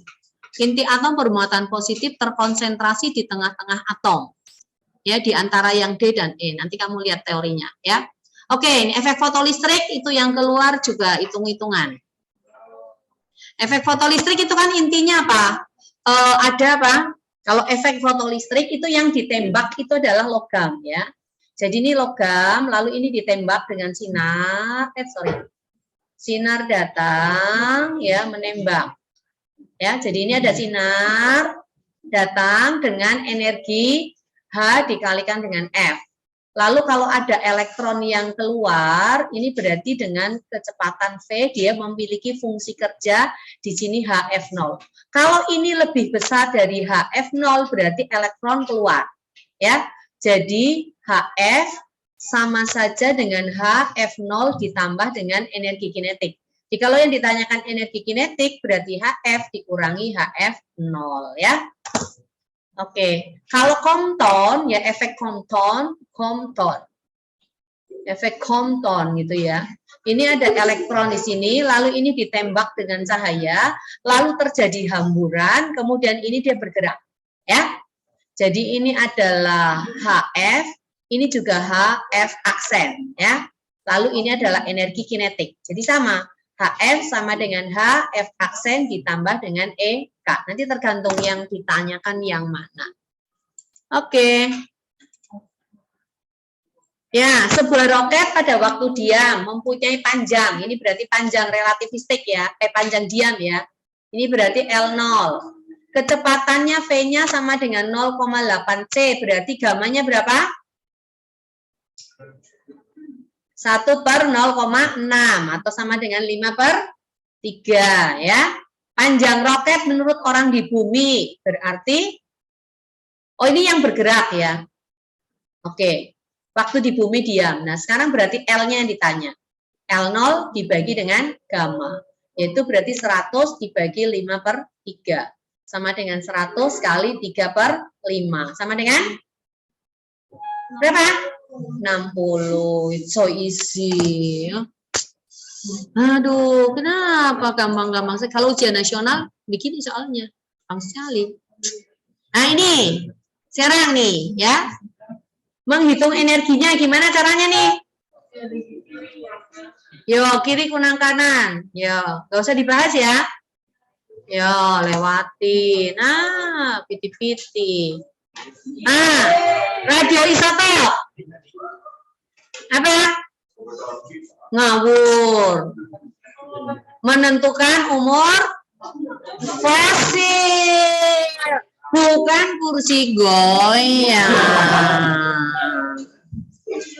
Inti atom bermuatan positif terkonsentrasi di tengah-tengah atom. Ya, di antara yang D dan E. Nanti kamu lihat teorinya, ya. Oke, ini efek fotolistrik itu yang keluar juga hitung-hitungan. Efek fotolistrik itu kan intinya apa? Ada apa? Kalau efek fotolistrik itu yang ditembak itu adalah logam, ya. Jadi ini logam, lalu ini ditembak dengan sinar, sinar datang, ya, menembak. Ya, jadi ini ada sinar datang dengan energi H dikalikan dengan F. Lalu kalau ada elektron yang keluar, ini berarti dengan kecepatan V dia memiliki fungsi kerja di sini HF0. Kalau ini lebih besar dari HF0 berarti elektron keluar. Ya. Jadi HF sama saja dengan HF0 ditambah dengan energi kinetik. Jadi kalau yang ditanyakan energi kinetik berarti HF dikurangi HF0 ya. Oke, kalau Compton ya efek Compton. Efek Compton gitu ya. Ini ada elektron di sini, lalu ini ditembak dengan cahaya, lalu terjadi hamburan, kemudian ini dia bergerak ya. Jadi ini adalah HF, ini juga HF aksen ya. lalu ini adalah energi kinetik. Jadi sama, HF sama dengan H, F aksen ditambah dengan EK. Nanti tergantung yang ditanyakan yang mana. Oke. Ya, sebuah roket pada waktu diam mempunyai panjang. Ini berarti panjang relativistik ya, panjang diam ya. Ini berarti L0. Kecepatannya V-nya sama dengan 0,8 C, berarti gamanya berapa? 1/0,6 atau sama dengan 5/3 ya. Panjang roket menurut orang di bumi berarti, oh ini yang bergerak ya. Oke, waktu di bumi diam. Nah sekarang berarti L-nya yang ditanya. L0 dibagi dengan gamma, yaitu berarti 100 dibagi 5/3. Sama dengan 100 kali 3/5. Sama dengan berapa? 60. It's so easy. Aduh, kenapa gampang-gampang sih? Kalau ujian nasional, begini soalnya. Gampang sekali. Nah ini, sekarang nih ya. Menghitung energinya gimana caranya nih? Yo, kiri kunang kanan. Yo, gak usah dibahas ya. Yo, lewati. Nah, piti-piti. Nah, radioisotop. Apa? Ngawur. Menentukan umur fosil. Bukan kursi goyang.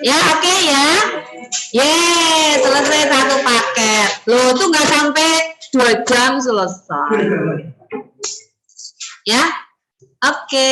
Ya, oke ya. Yeay, selesai satu paket. Loh, tuh nggak sampai 2 jam selesai. Ya, oke.